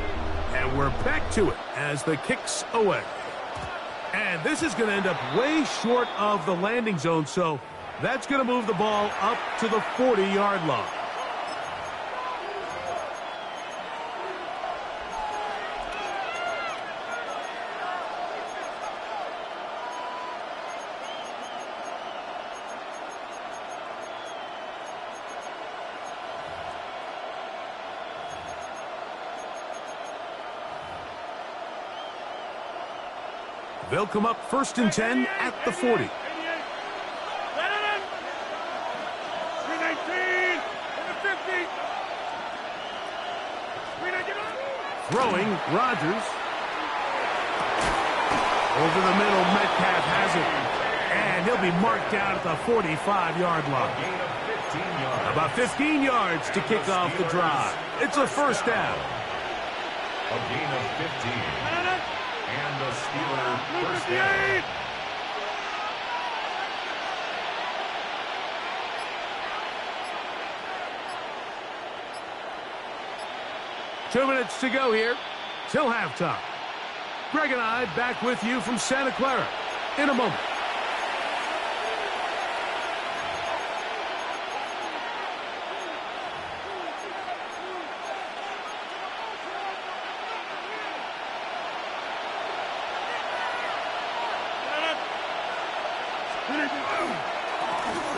and we're back to it as the kick's away. And this is going to end up way short of the landing zone, so that's going to move the ball up to the 40-yard line. They'll come up 1st and 10 at the 40. Throwing, Rodgers. Over the middle, Metcalf has it. And he'll be marked down at the 45-yard line. About 15 yards to kick off the drive. It's a first down. A gain of 15. And the Steelers first down. Two minutes to go here till halftime. Greg and I back with you from Santa Clara in a moment.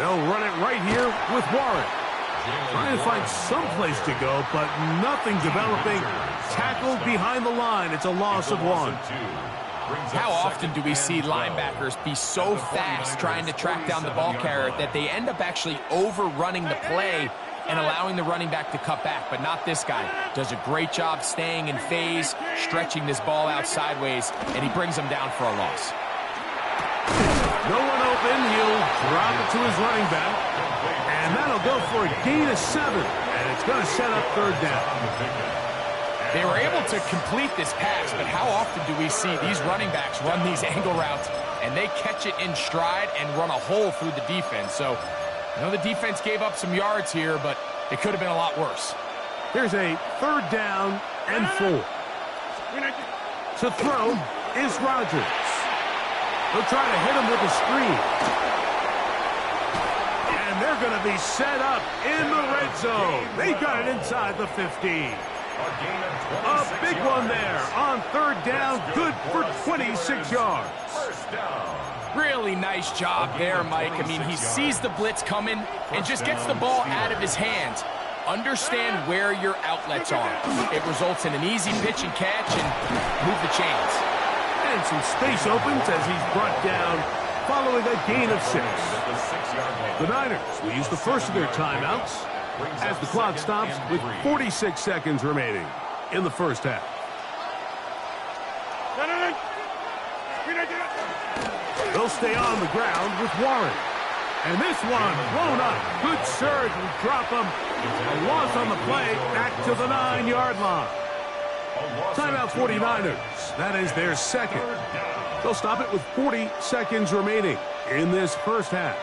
They'll run it right here with Warren. Trying to find some place to go, but nothing developing. Tackled behind the line. It's a loss of 1. How often do we see linebackers be so fast trying to track down the ball carrier that they end up actually overrunning the play and allowing the running back to cut back? But not this guy. Does a great job staying in phase, stretching this ball out sideways, and he brings him down for a loss. No one open. He'll drop it to his running back. And that'll go for a gain of 7. And it's going to set up 3rd down. They were able to complete this pass, but how often do we see these running backs run these angle routes and they catch it in stride and run a hole through the defense? So, I know the defense gave up some yards here, but it could have been a lot worse. Here's a 3rd down and 4. To throw is Rodgers. They'll try to hit him with a screen. And they're going to be set up in the red zone. They got it inside the 15. A big one there on 3rd down. Good for 26 yards. Really nice job there, Mike. I mean, he sees the blitz coming and just gets the ball out of his hands. Understand where your outlets are. It results in an easy pitch and catch and move the chains. And some space opens as he's brought down following a gain of 6. The Niners will use the first of their timeouts as the clock stops with 46 seconds remaining in the first half. They'll stay on the ground with Warren. And this one blown up. Good surge will drop him. A loss on the play back to the 9-yard line. Timeout 49ers. That is their second. They'll stop it with 40 seconds remaining in this first half.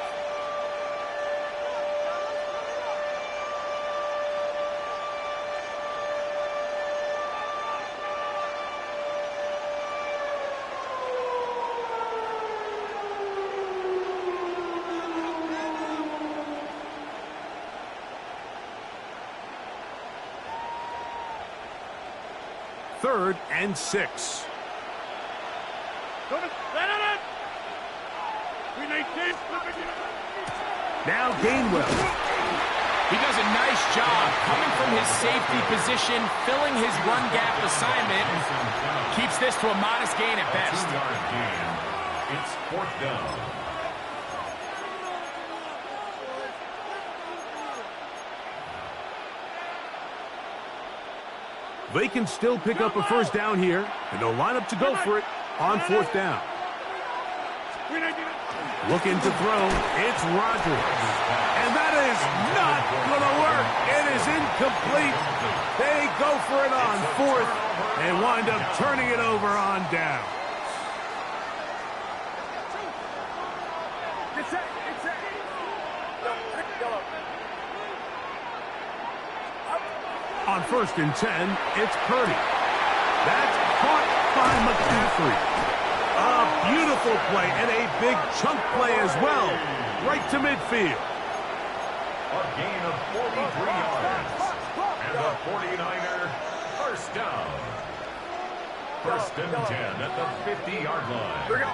Third and 6. Now Gainwell. He does a nice job coming from his safety position, filling his run gap assignment, and keeps this to a modest gain at best. It's 4th down. They can still pick up a first down here, and they'll line up to go for it on 4th down. Looking to throw, it's Rodgers. And that is not going to work. It is incomplete. They go for it on 4th and wind up turning it over on down. On 1st and 10, it's Purdy. That's caught by McCaffrey. A beautiful play and a big chunk play as well, right to midfield. A gain of 43 yards. And the 49er first down. 1st and 10 at the 50-yard line. Here we go.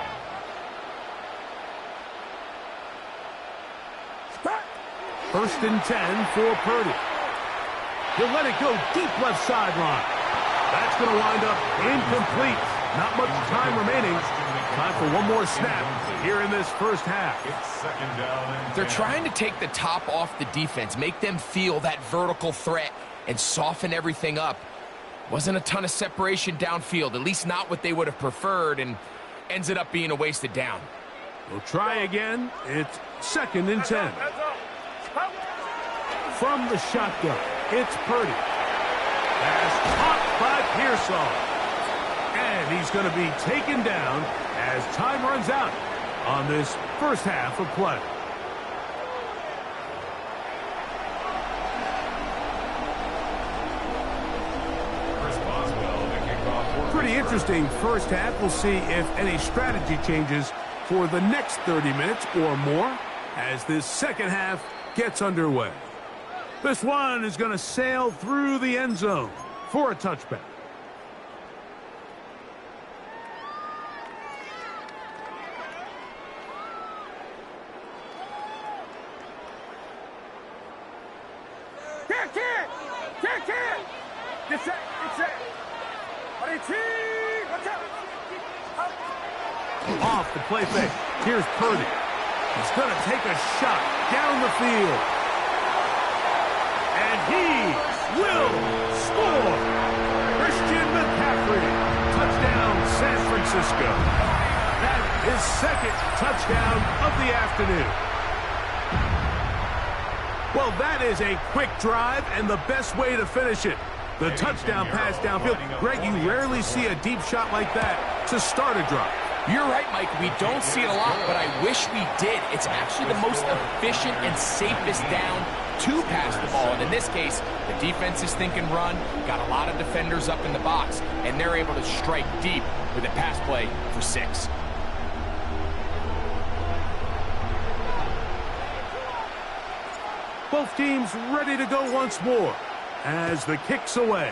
First and 10 for Purdy. He'll let it go deep left sideline. That's going to wind up incomplete. Not much time remaining. Time for one more snap here in this first half. It's 2nd down and 10. They're trying to take the top off the defense, make them feel that vertical threat, and soften everything up. Wasn't a ton of separation downfield, at least not what they would have preferred, and ends it up being a wasted down. We'll try again. It's 2nd and 10. From the shotgun, it's Purdy. Pass caught by Pearsall. And he's going to be taken down as time runs out on this first half of play. Chris Boswell to kick off. Pretty interesting first half. We'll see if any strategy changes for the next 30 minutes or more as this second half gets underway. This one is going to sail through the end zone for a touchback. Get set. Off the play fake. Here's Purdy. He's going to take a shot down the field. And he will score. Christian McCaffrey. Touchdown, San Francisco. That is second touchdown of the afternoon. Well, that is a quick drive and the best way to finish it. The touchdown pass downfield. Greg, you rarely see a deep shot like that to start a drive. You're right, Mike. We don't see it a lot, but I wish we did. It's actually the most efficient and safest down to pass the ball. And in this case, the defense is thinking run, got a lot of defenders up in the box, and they're able to strike deep with a pass play for 6. Both teams ready to go once more as the kick's away.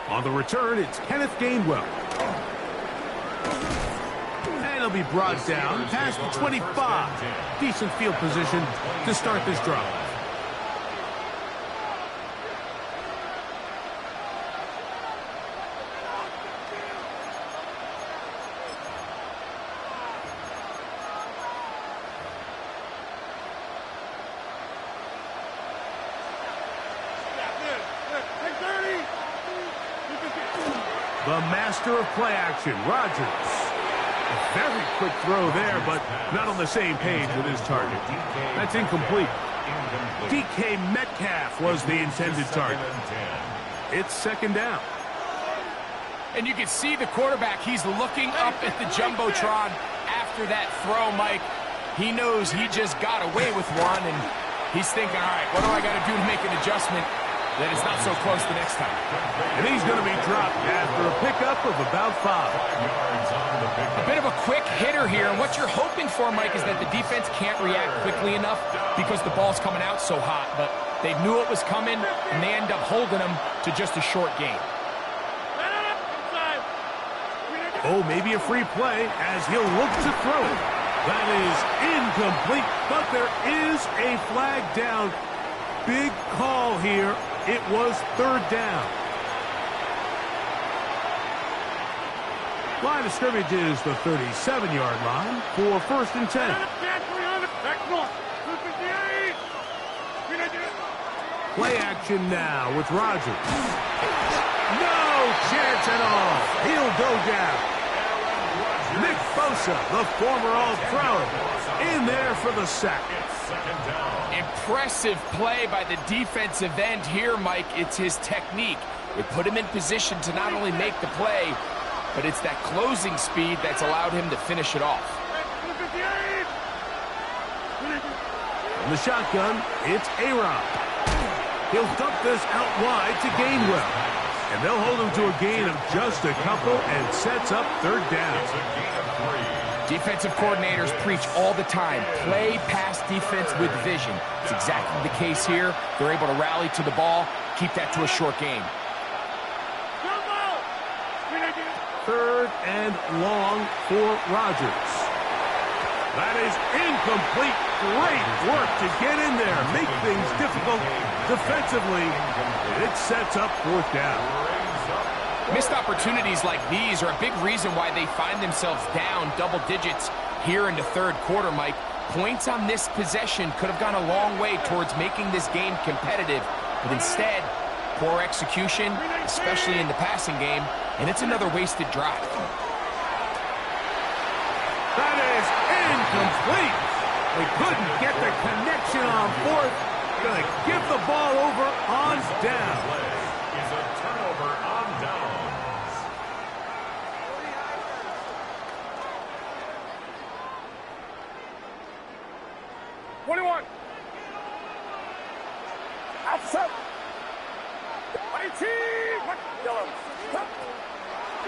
On the return, it's Kenneth Gainwell. And he'll be brought down past the 25. Decent field position to start this drive. The master of play action, Rodgers. A very quick throw there, but not on the same page with his target. That's incomplete. DK Metcalf was the intended target. It's second down. And you can see the quarterback. He's looking up at the Jumbotron after that throw, Mike. He knows he just got away with one, and he's thinking, all right, what do I got to do to make an adjustment that it's not so close the next time? And he's going to be dropped after a pickup of about 5. A bit of a quick hitter here, and what you're hoping for, Mike, is that the defense can't react quickly enough because the ball's coming out so hot, but they knew it was coming, and they end up holding them to just a short gain. Oh, maybe a free play as he'll look to throw it. That is incomplete, but there is a flag down. Big call here. It was third down. Line of scrimmage is the 37-yard line for first and 10. Play action now with Rodgers. No chance at all. He'll go down. Nick Bosa, the former All-Pro, in there for the sack. Impressive play by the defensive end here, Mike. It's his technique. It put him in position to not only make the play, but it's that closing speed that's allowed him to finish it off. On the shotgun, it's Aaron. He'll dump this out wide to Gainwell. And they'll hold him to a gain of just a couple and sets up third down. Defensive coordinators preach all the time, play pass defense with vision. It's exactly the case here. They're able to rally to the ball, keep that to a short game. Third and long for Rodgers. That is incomplete. Great work to get in there, make things difficult defensively. It sets up fourth down. Missed opportunities like these are a big reason why they find themselves down double digits here in the third quarter, Mike. Points on this possession could have gone a long way towards making this game competitive, but instead, poor execution, especially in the passing game, and it's another wasted drive. That is incomplete. They couldn't get the connection on fourth. Gonna give the ball over on down. Is a turnover on downs.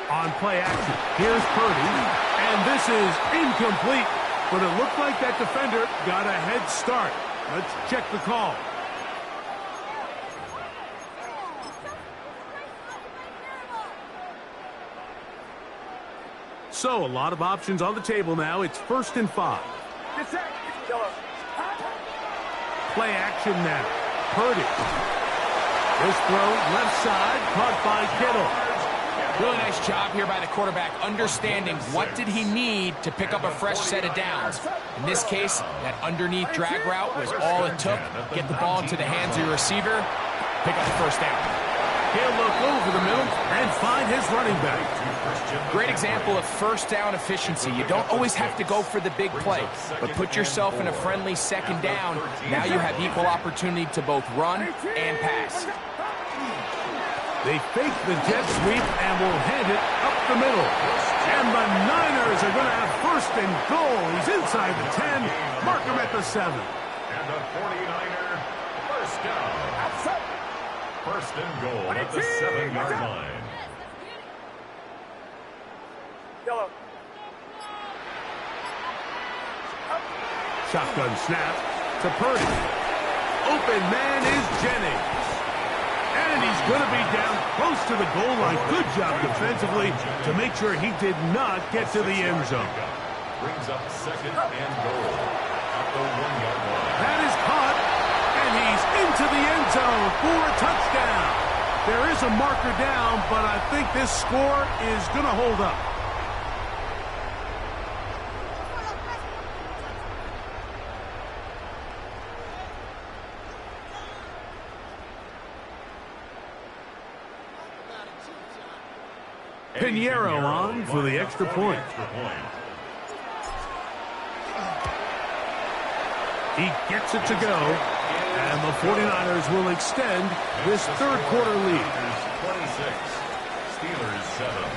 On play action, here's Purdy, and this is incomplete, but it looked like that defender got a head start. Let's check the call. So, a lot of options on the table now. It's 1st and 5. play action now. Purdy. This throw left side, caught by Kittle. Really nice job here by the quarterback, understanding what did he need to pick up a fresh set of downs. In this case, that underneath drag route was all it took. Get the ball into the hands of your receiver, pick up the first down. He'll look over the middle and find his running back. Great example of first down efficiency. You don't always have to go for the big play, but put yourself in a friendly second down. Now you have equal opportunity to both run and pass. They fake the jet sweep and will hand it up the middle. And the Niners are going to have first and goal. He's inside the 10. Mark him at the 7. And the 49er first down. First and goal at the 7-yard line. Yellow. Shotgun snap to Purdy. Open man is Jennings. And he's going to be down close to the goal line. Good job defensively to make sure he did not get to the end zone. Brings up second and goal at the 1-yard line. That is caught, and he's into the end zone for a touchdown. There is a marker down, but I think this score is going to hold up. Pinheiro on for the extra point. He gets it to go, and the 49ers will extend this third quarter lead. 26, Steelers 7.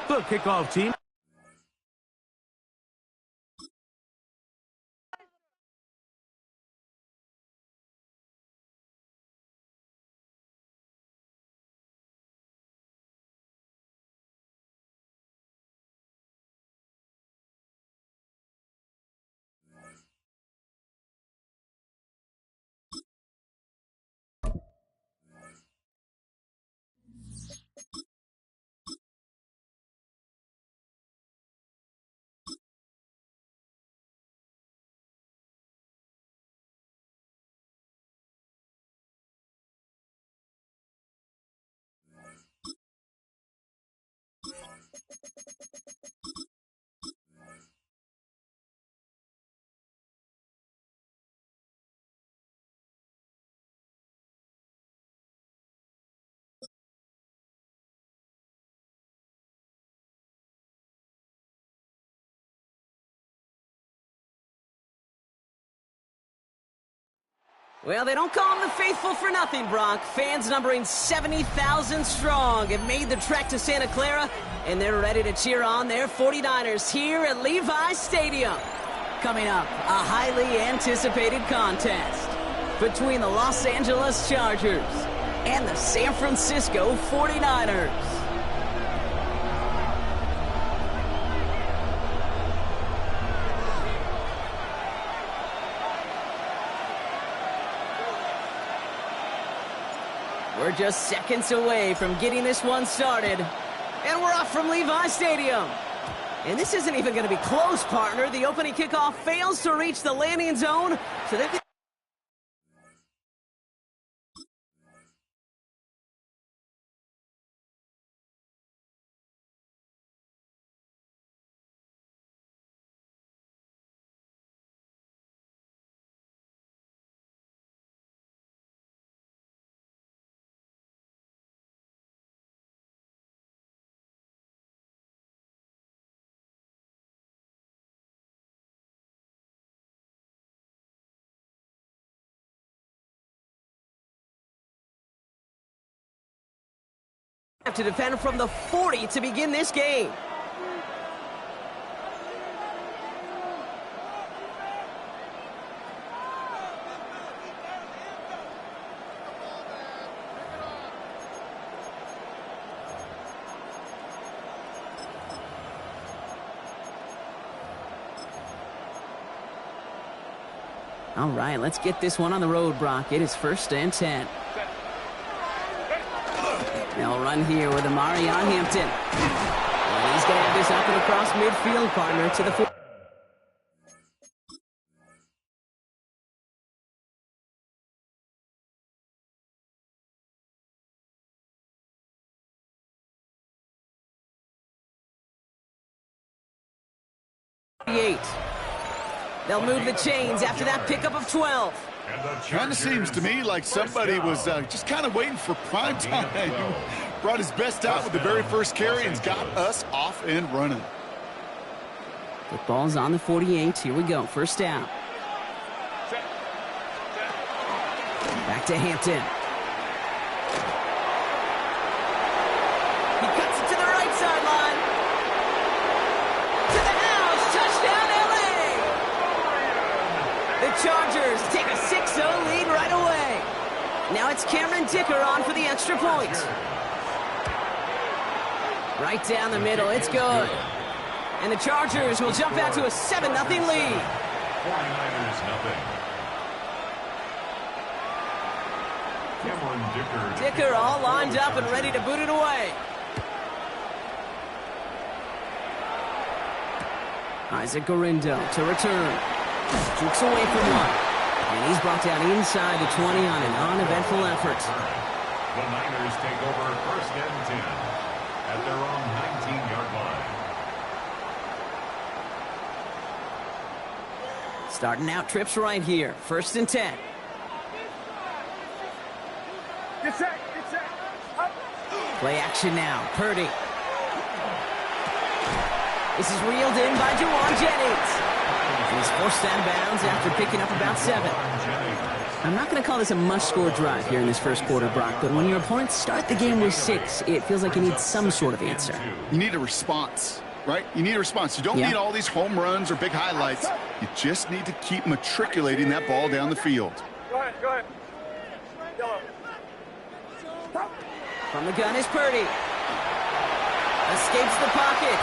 The kickoff team. Well, they don't call them the faithful for nothing, Brock. Fans numbering 70,000 strong have made the trek to Santa Clara, and they're ready to cheer on their 49ers here at Levi's Stadium. Coming up, a highly anticipated contest between the Los Angeles Chargers and the San Francisco 49ers. We're just seconds away from getting this one started. And we're off from Levi's Stadium. And this isn't even going to be close, partner. The opening kickoff fails to reach the landing zone. So they've have to defend from the 40 to begin this game. All right, let's get this one on the road, Brock. It is 1st and 10. They'll run here with Amari on Hampton. And he's going to have this up and across midfield, partner, to the 4. They'll move the chains after that pickup of 12. Kind of seems to me like somebody was just kind of waiting for prime time. Brought his best out with the very first carry and got us off and running. Football's on the 48. Here we go. 1st down. Back to Hampton. He cuts it to the right sideline. To the house. Touchdown, L.A. The Chargers take a 6-0 lead right away. Now it's Cameron Dicker on for the extra point. Right down the middle. It's good. And the Chargers will jump out to a 7-0 lead. 49ers nothing. Cameron Dicker all lined up and ready to boot it away. Isaac Gorindo to return. Jukes away from one. And he's brought down inside the 20 on an uneventful effort. The Niners take over 1st and 10 at their own 19-yard line. Starting out trips right here. 1st and 10. Get set, up. Play action now. Purdy. This is reeled in by Juwan Jennings. And he's forced out of bounds after picking up about 7. I'm not going to call this a must-score drive here in this first quarter, Brock, but when your opponents start the game with 6, it feels like you need some sort of answer. You need a response, right? You need a response. You don't need all these home runs or big highlights. You just need to keep matriculating that ball down the field. Go ahead. Yellow. From the gun is Purdy. Escapes the pocket.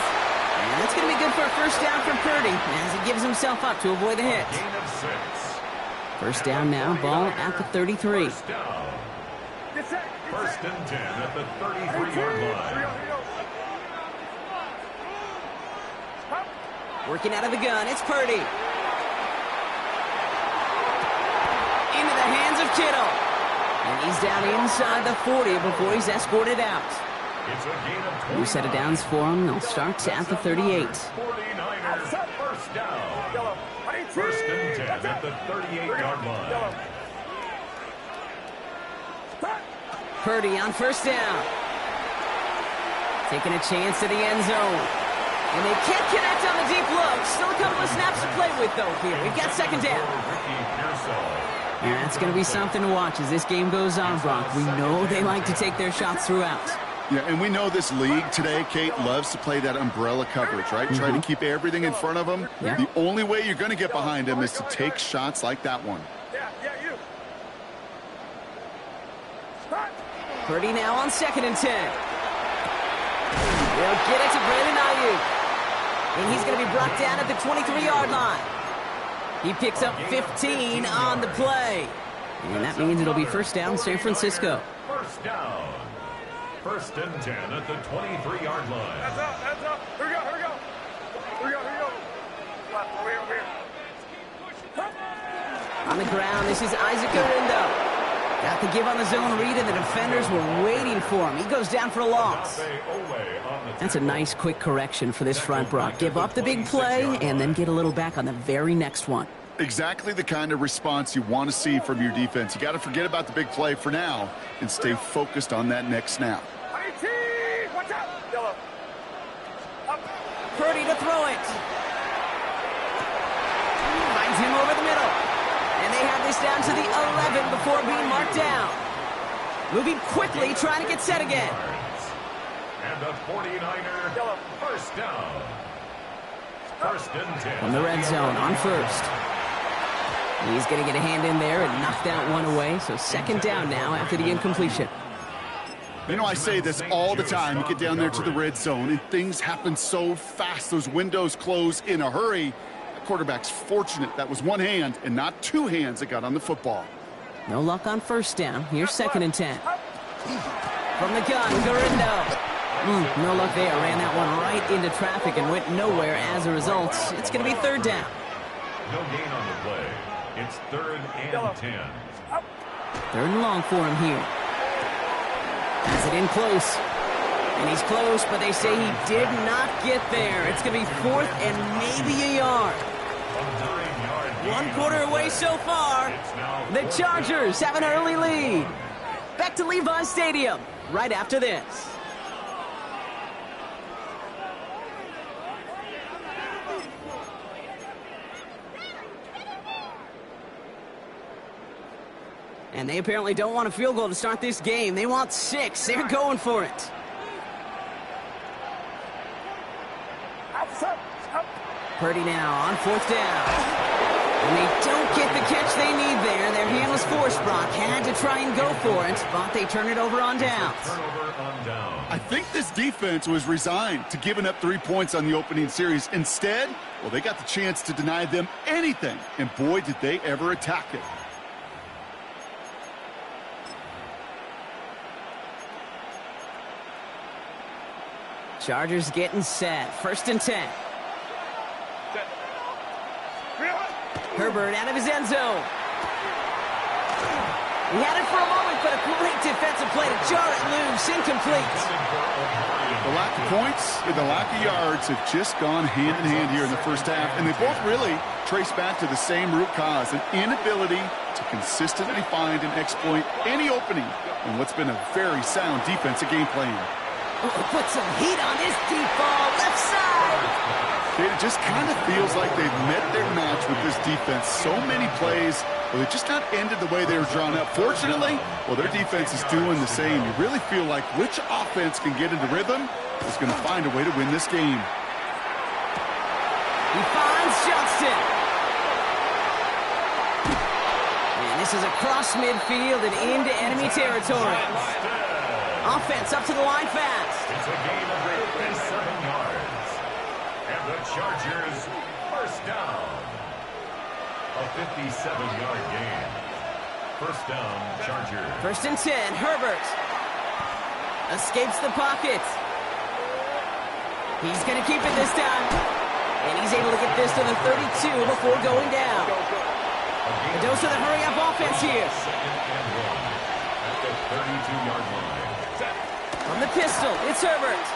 And that's going to be good for a 1st down from Purdy as he gives himself up to avoid the hit. Gain of 6. 1st down now, ball at the 33. First down. 1st and 10 at the 33-yard line. Working out of the gun, it's Purdy. Into the hands of Kittle. And he's down inside the 40 before he's escorted out. It's a gain of 20. New set of downs for him. They'll start at the 38. 49ers 1st down. 1st and 10 at the 38-yard line. Purdy on 1st down. Taking a chance to the end zone. And they can't connect on the deep look. Still a couple of snaps to play with, though, here. We've got 2nd down. And that's going to be something to watch as this game goes on, Brock. We know they like to take their shots throughout. Yeah, and we know this league today, Kate, loves to play that umbrella coverage, right? Try to keep everything in front of them. Yeah. The only way you're going to get behind them is to take shots like that one. You. Purdy now on 2nd and 10. They'll get it to Brandon Ayuk. And he's going to be brought down at the 23-yard line. He picks up 15 on the play. And that means it'll be 1st down, San Francisco. 1st down. 1st and 10 at the 23-yard line. Heads up. Here we go. Over here. On the ground, this is Isaac Gorindo. Got the give on the zone read, and the defenders were waiting for him. He goes down for a loss. That's a nice, quick correction for this front, Brock. Give up the big play, and then get a little back on the very next one. Exactly the kind of response you want to see from your defense. You got to forget about the big play for now and stay focused on that next snap. Watch out. Yellow. Purdy to throw it. Finds him over the middle. And they have this down to the 11 before being marked down. Moving quickly, trying to get set again. And the 49er 1st down. 1st and 10. From the red zone on 1st. He's going to get a hand in there and knock that one away. So 2nd down now after the incompletion. You know, I say this all the time. You get down there to the red zone, and things happen so fast. Those windows close in a hurry. quarterback's fortunate that was one hand and not two hands that got on the football. No luck on first down. Here's 2nd and 10. From the gun, Garindo. No luck there. Ran that one right into traffic and went nowhere as a result. It's going to be 3rd down. No gain on the play. It's 3rd and 10. 3rd and long for him here. Has it in close. And he's close, but they say he did not get there. It's going to be 4th and maybe a yard. 1 quarter away so far. The Chargers have an early lead. Back to Levi's Stadium right after this. And they apparently don't want a field goal to start this game. They want 6. They're going for it. Purdy now on 4th down. And they don't get the catch they need there. Their hand was forced. Brock had to try and go for it, but they turn it over on downs. I think this defense was resigned to giving up 3 points on the opening series. Instead, well, they got the chance to deny them anything. And boy, did they ever attack it. Chargers getting set. 1st and 10. Herbert out of his end zone. He had it for a moment, but a great defensive play to jar it loose. Incomplete. The lack of points and the lack of yards have just gone hand in hand here in the first half, and they both really trace back to the same root cause, an inability to consistently find and exploit any opening in what's been a very sound defensive game plan. Put some heat on this deep ball, left side. It just kind of feels like they've met their match with this defense. So many plays, well, they just not ended the way they were drawn up. Fortunately, well, their defense is doing the same. You really feel like which offense can get into rhythm is going to find a way to win this game. He finds Johnston. And this is across midfield and into enemy territory. Offense up to the line fast. It's a gain of 57 yards. And the Chargers first down. A 57-yard gain. First down, Chargers. 1st and 10, Herbert. Escapes the pocket. He's going to keep it this time. And he's able to get this to the 32 before going down. A dose of the hurry-up offense here. 2nd and 1 at the 32-yard line. From the pistol, it's Herbert.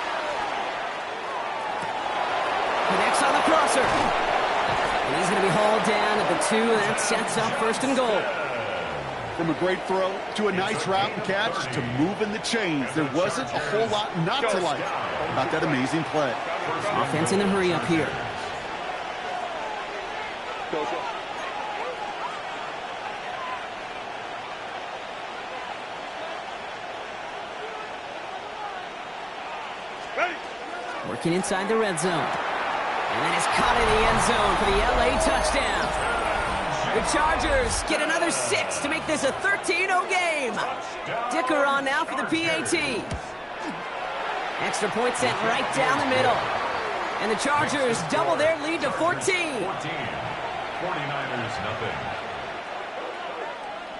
Connects on the crosser. And he's going to be hauled down at the 2, and that sets up 1st and goal. From a great throw to a nice route and catch to moving the chains, there wasn't a whole lot not to like about that amazing play. Offense in the hurry-up here. Working inside the red zone. And then it's caught in the end zone for the LA touchdown. The Chargers get another 6 to make this a 13-0 game. Dicker on now for the PAT. Extra point sent right down the middle. And the Chargers double their lead to 14. 49ers nothing.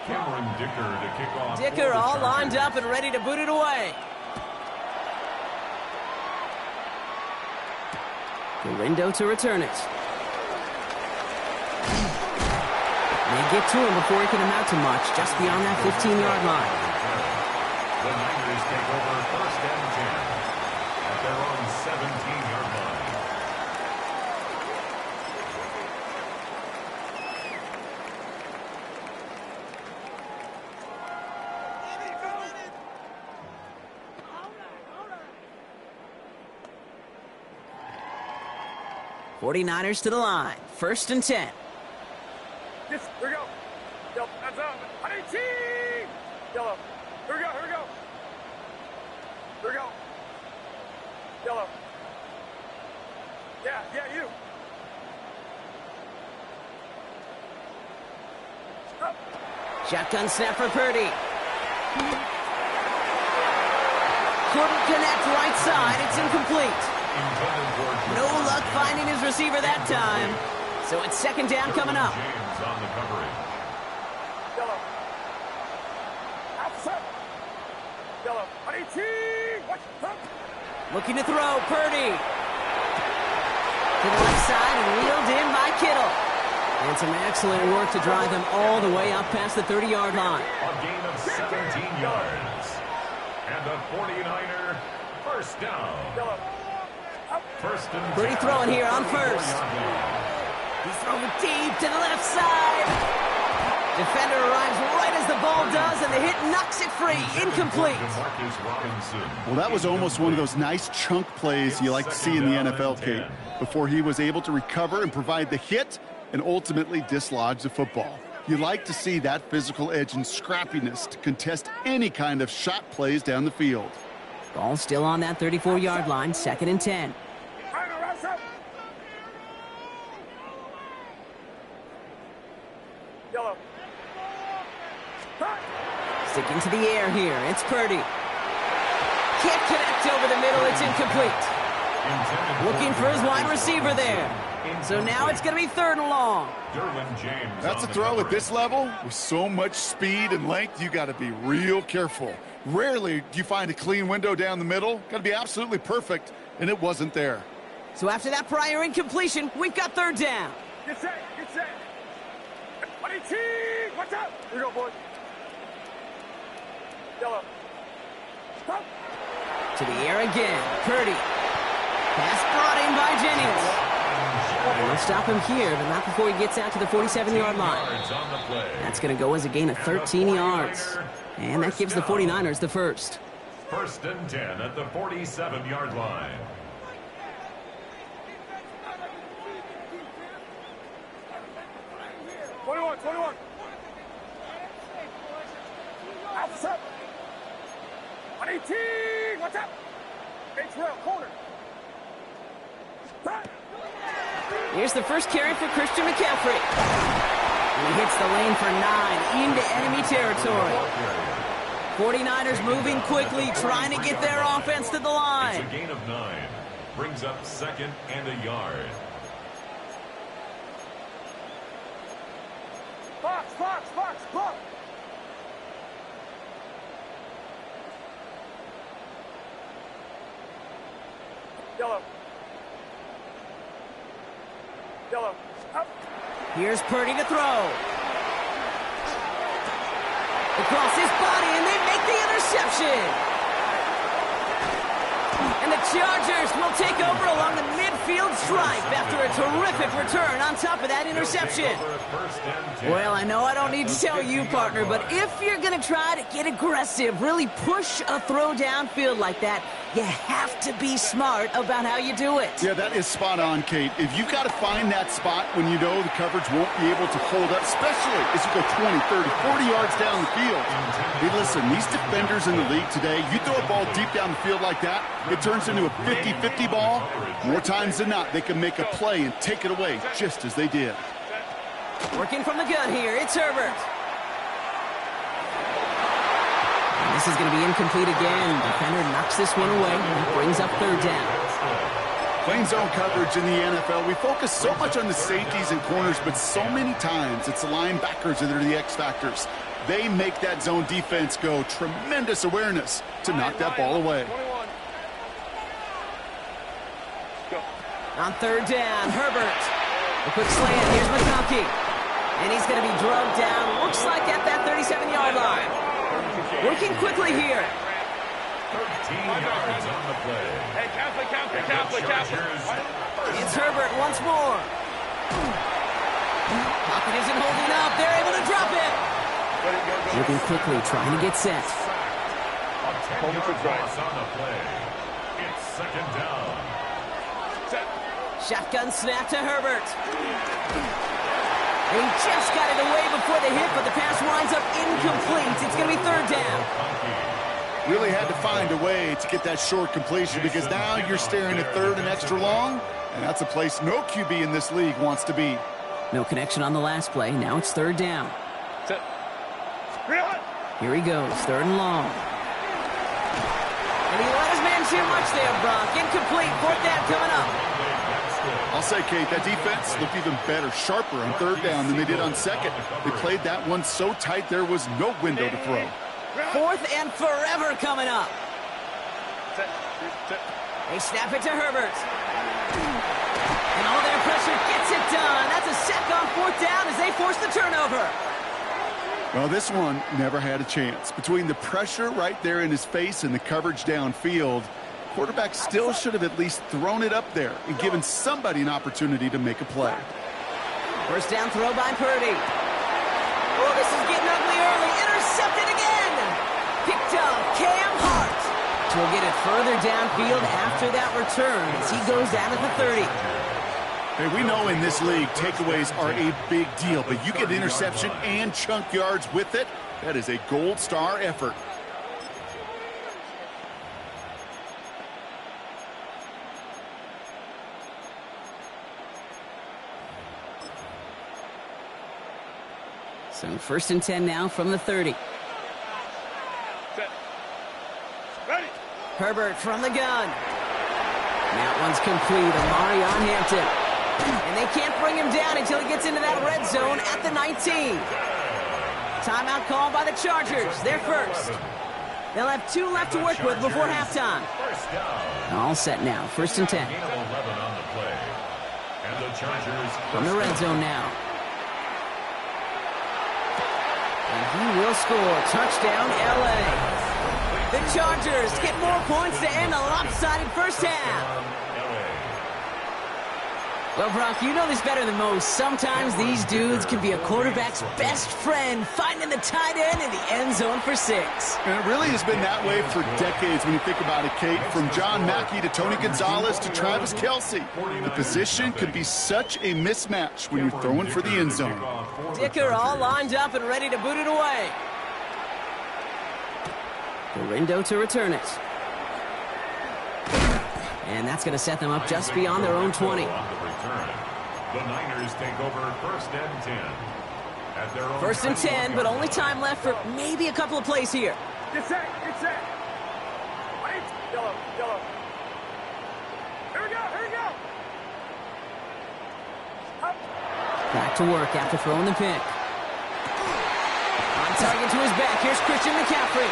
Cameron Dicker to kick off. Dicker all lined up and ready to boot it away. Garindo to return it. They get to him before he can amount to much, just beyond that 15-yard line. The Niners take over 1st and 10 at their own 17-yard line. '49ers to the line. 1st and 10. Yes, here we go. Yellow, that's up. 18! Yellow. Here we go, here we go. Here we go. Yellow. Yeah, you. Up. Shotgun snap for Purdy. Couldn't connect right side. It's incomplete. No luck finding his receiver that time. So it's second down coming up. James on the coverage. Yellow. Outside. Yellow. 18. Watch. Looking to throw, Purdy. To the left side and wheeled in by Kittle. And some excellent work to drive them all the way up past the 30-yard line. A gain of 17 yards. And the 49er first down. Yellow. First and Purdy throwing here on first. He's throwing deep to the left side. Defender arrives right as the ball does, and the hit knocks it free. Incomplete. Well, that was almost one of those nice chunk plays you like to see in the NFL, Kate, before he was able to recover and provide the hit and ultimately dislodge the football. You like to see that physical edge and scrappiness to contest any kind of shot plays down the field. Ball still on that 34-yard line, second and 10. Yellow. Sticking to the air here, it's Purdy. Can't connect over the middle, it's incomplete. Looking for his wide receiver there. So now it's going to be third and long. That's a throw at this level. With so much speed and length, you got to be real careful. Rarely do you find a clean window down the middle. Got to be absolutely perfect, and it wasn't there. So after that prior incompletion, we've got third down. Get set. Get set. 18. Watch out. Here we go, boys. Yellow. Stop. To the air again. Purdy. Pass brought in by Jennings. And they'll stop him here, but not before he gets out to the 47-yard line. That's going to go as a gain of 13 yards. And that gives the 49ers the first. First and 10 at the 47-yard line. Twenty-one. Outside. 18. Watch out. H-rail, corner. Back. Here's the first carry for Christian McCaffrey. And he hits the lane for 9 into enemy territory. 49ers moving quickly, trying to get their offense to the line. It's a gain of 9. Brings up second and a yard. Box. Yellow. Up. Here's Purdy to throw. Across his body, and they make the interception. And the Chargers will take over along the midfield stripe after a terrific return on top of that interception. Well, I know I don't need to tell you, partner, but if you're going to try to get aggressive, really push a throw downfield like that, you have to be smart about how you do it. Yeah, that is spot on, Kate. If you've got to find that spot when you know the coverage won't be able to hold up, especially as you go 20, 30, 40 yards down the field. Hey, listen, these defenders in the league today, you throw a ball deep down the field like that, it turns into a 50-50 ball. More times than not, they can make a play and take it away, just as they did. Working from the gun here, it's Herbert. And this is going to be incomplete again. Defender knocks this one away and brings up third down. Playing zone coverage in the NFL, we focus so much on the safeties and corners, but so many times it's the linebackers that are the X factors. They make that zone defense go. Tremendous awareness to knock that ball away. On third down, Herbert. A quick slant, here's McConkey. And he's going to be drugged down, looks like at that 37-yard line. Working quickly here. 13 yards on the play. Hey, count. It's Herbert once more. Pocket isn't holding up. They're able to drop it. Moving quickly, trying to get set. A 10-yard loss on the play. It's second down. Shotgun snap to Herbert. And he just got it away before the hit, but the pass winds up incomplete. It's going to be third down. Really had to find a way to get that short completion because now you're staring at third and extra long, and that's a place no QB in this league wants to be. No connection on the last play. Now it's third down. Here he goes, third and long. And he let his man too much there, Brock. Incomplete, fourth down coming up. I'll say, Kate, that defense looked even better, sharper on third down than they did on second. They played that one so tight there was no window to throw. Fourth and forever coming up. They snap it to Herbert. And all their pressure gets it done. That's a sack on fourth down as they force the turnover. Well, this one never had a chance. Between the pressure right there in his face and the coverage downfield, quarterback still should have at least thrown it up there and given somebody an opportunity to make a play. First down throw by Purdy. Oh, this is getting ugly early. Intercepted again. Picked up Cam Hart. We'll get it further downfield after that return as he goes down at the 30. Hey, we know in this league takeaways are a big deal, but you get interception and chunk yards with it. That is a gold star effort. So first and 10 now from the 30. Ready. Herbert from the gun. That one's complete. Amari on Hampton. And they can't bring him down until he gets into that red zone at the 19. Timeout called by the Chargers. They're first. They'll have 2 left to work with before halftime. All set now. First and 10. From the red zone now. And he will score. Touchdown, L.A. The Chargers get more points to end a lopsided first half. Well, Brock, you know this better than most. Sometimes these dudes can be a quarterback's best friend, finding the tight end in the end zone for 6. And it really has been that way for decades when you think about it, Kate. From John Mackey to Tony Gonzalez to Travis Kelce. The position could be such a mismatch when you're throwing for the end zone. Dicker all lined up and ready to boot it away. Gorindo to return it. And that's going to set them up just beyond their own 20. The Niners take over first and 10. At their own First and 10, but only time left for maybe a couple of plays here. Get set. Get set. Wait. Yellow. Yellow. Here we go. Here we go. Up. Back to work after throwing the pick. On target to his back. Here's Christian McCaffrey.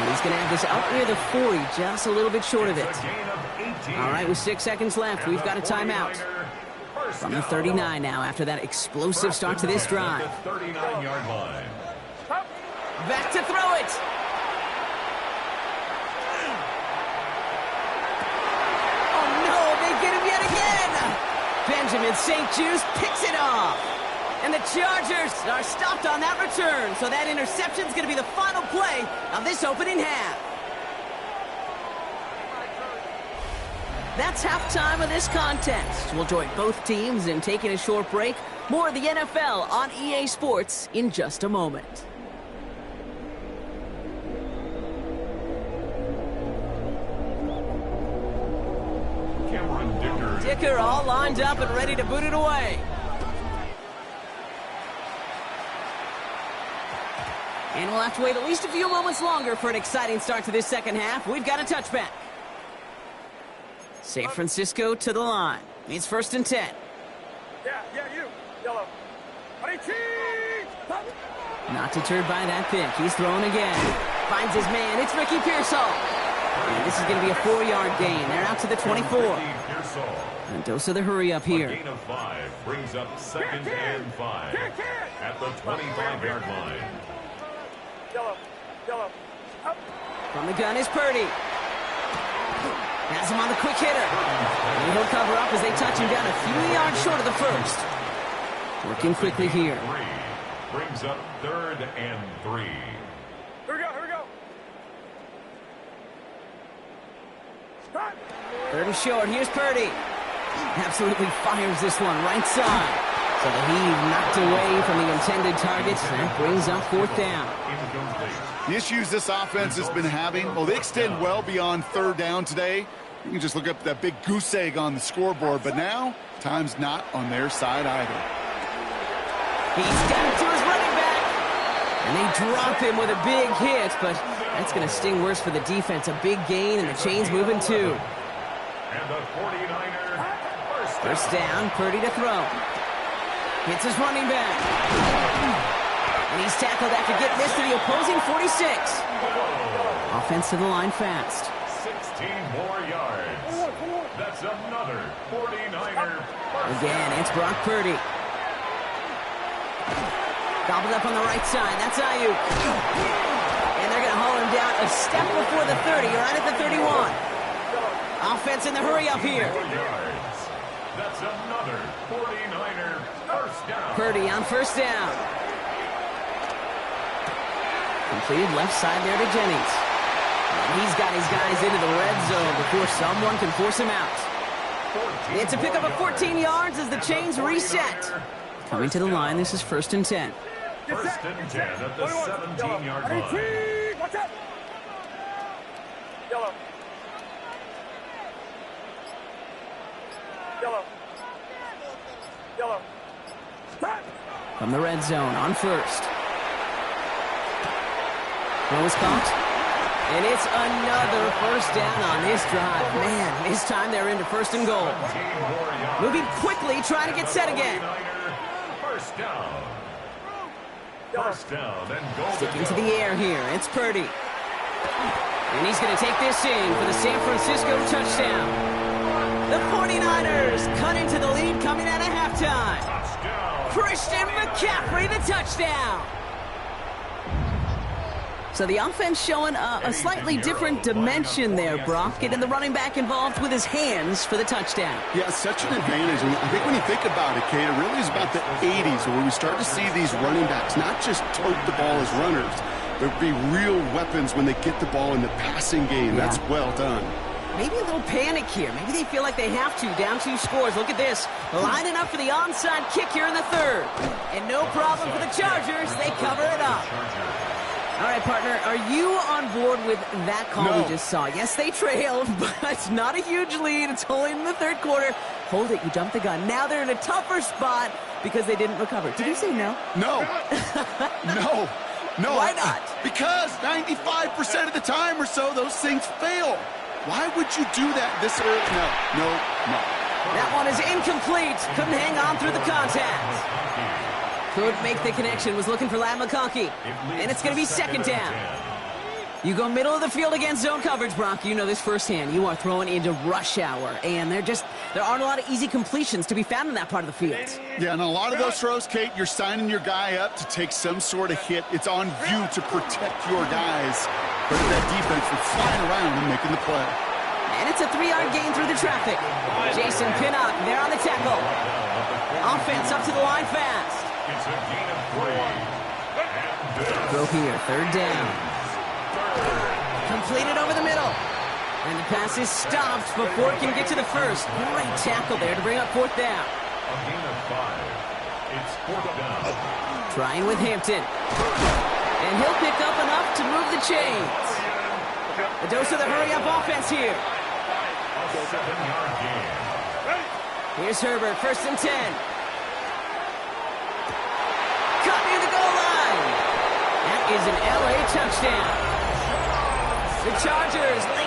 And he's going to have this out near the 40, just a little bit short of it. All right, with 6 seconds left, we've got a timeout. From the 39 now after that explosive start to this drive. 39-yard line. Back to throw it. Oh, no, they get him yet again. Benjamin St-Juste picks it off. And the Chargers are stopped on that return, so that interception's going to be the final play of this opening half. That's halftime of this contest. We'll join both teams in taking a short break. More of the NFL on EA Sports in just a moment. Cameron Dicker all lined up and ready to boot it away. And we'll have to wait at least a few moments longer for an exciting start to this second half. We've got a touchback. San Francisco to the line. It's first and 10. Yeah, you. Yellow. 18. Not deterred by that pick. He's throwing again. Finds his man. It's Ricky Pearsall. And this is going to be a 4-yard gain. They're out to the 24. Mendoza the hurry up here. Gain of 5 brings up second and 5 at the 25-yard line. Yellow. Up. From the gun is Purdy. Has him on the quick hitter. And he'll cover up as they touch him down a few yards short of the first. Working quickly here. Brings up third and 3. Here we go. Stop. Third and short. Here's Purdy. Absolutely fires this one right side. So the heave knocked away from the intended targets. That brings up fourth down. The issues this offense has been having, well, they extend well beyond third down today. You can just look up that big goose egg on the scoreboard, but now time's not on their side either. He's got it to his running back. And they drop him with a big hit, but that's going to sting worse for the defense. A big gain, and the chain's moving too. And the 49er first First down, Purdy to throw. Hits his running back. And he's tackled after getting this to the opposing 46. Offense to the line fast. 16 more yards. That's another 49er. Again, it's Brock Purdy. Gobbled up on the right side. That's Ayuk. And they're going to haul him down a step before the 30, right at the 31. Offense in the hurry up here. 4 yards. That's another 49er first down. Purdy on first down. Completed left side there to Jennings. And he's got his guys into the red zone before someone can force him out. It's a pickup of 14 yards as the chains reset. Coming to the line, this is 1st and 10. First and 10 at the 17-yard line. Watch out. Yellow. Yellow. Yellow. From the red zone on first. Throw is caught. And it's another first down on this drive. Man, this time they're into 1st and goal. Moving quickly, trying to get set again. First down. First down and goal. Sticking to the air here. It's Purdy. And he's going to take this in for the San Francisco touchdown. The 49ers cut into the lead coming out of halftime. Touchdown. Christian McCaffrey, the touchdown. So the offense showing a slightly different dimension there, Brock. Getting the running back involved with his hands for the touchdown. Yeah, such an advantage. And I think when you think about it, Kate, it really is about the 80s where we start to see these running backs not just tote the ball as runners, but be real weapons when they get the ball in the passing game. Yeah. That's well done. Maybe a little panic here. Maybe they feel like they have to. Down 2 scores. Look at this. Lining up for the onside kick here in the 3rd. And no problem for the Chargers. They cover it up. All right, partner, are you on board with that call No. we just saw? Yes, they trailed, but it's not a huge lead. It's only in the 3rd quarter. Hold it. You jumped the gun. Now they're in a tougher spot because they didn't recover. Did you say no? No. No. No. Why not? Because 95% of the time or so, those things fail. Why would you do that this early? No. That one is incomplete. Couldn't hang on through the contact. Could make the connection. Was looking for Ladd McConkey. And it's going to be 2nd down. You go middle of the field against zone coverage, Brock. You know this firsthand. You are throwing into rush hour. And there aren't a lot of easy completions to be found in that part of the field. Yeah, and a lot of those throws, Kate, you're signing your guy up to take some sort of hit. It's on you to protect your guys. But that defense from flying around and making the play. And it's a 3-yard gain through the traffic. Jason Pinnock there on the tackle. Offense up to the line fast. It's a gain of 3. Throw here, 3rd down. Completed over the middle. And the pass is stopped before it can get to the 1st. Great tackle there to bring up 4th down. A gain of 5. It's 4th down. Trying with Hampton. And he'll pick up enough to move the chains. A dose of the hurry-up offense here. A 7-yard gain. Here's Herbert, 1st and 10. Cut near the goal line. That is an LA touchdown. The Chargers lead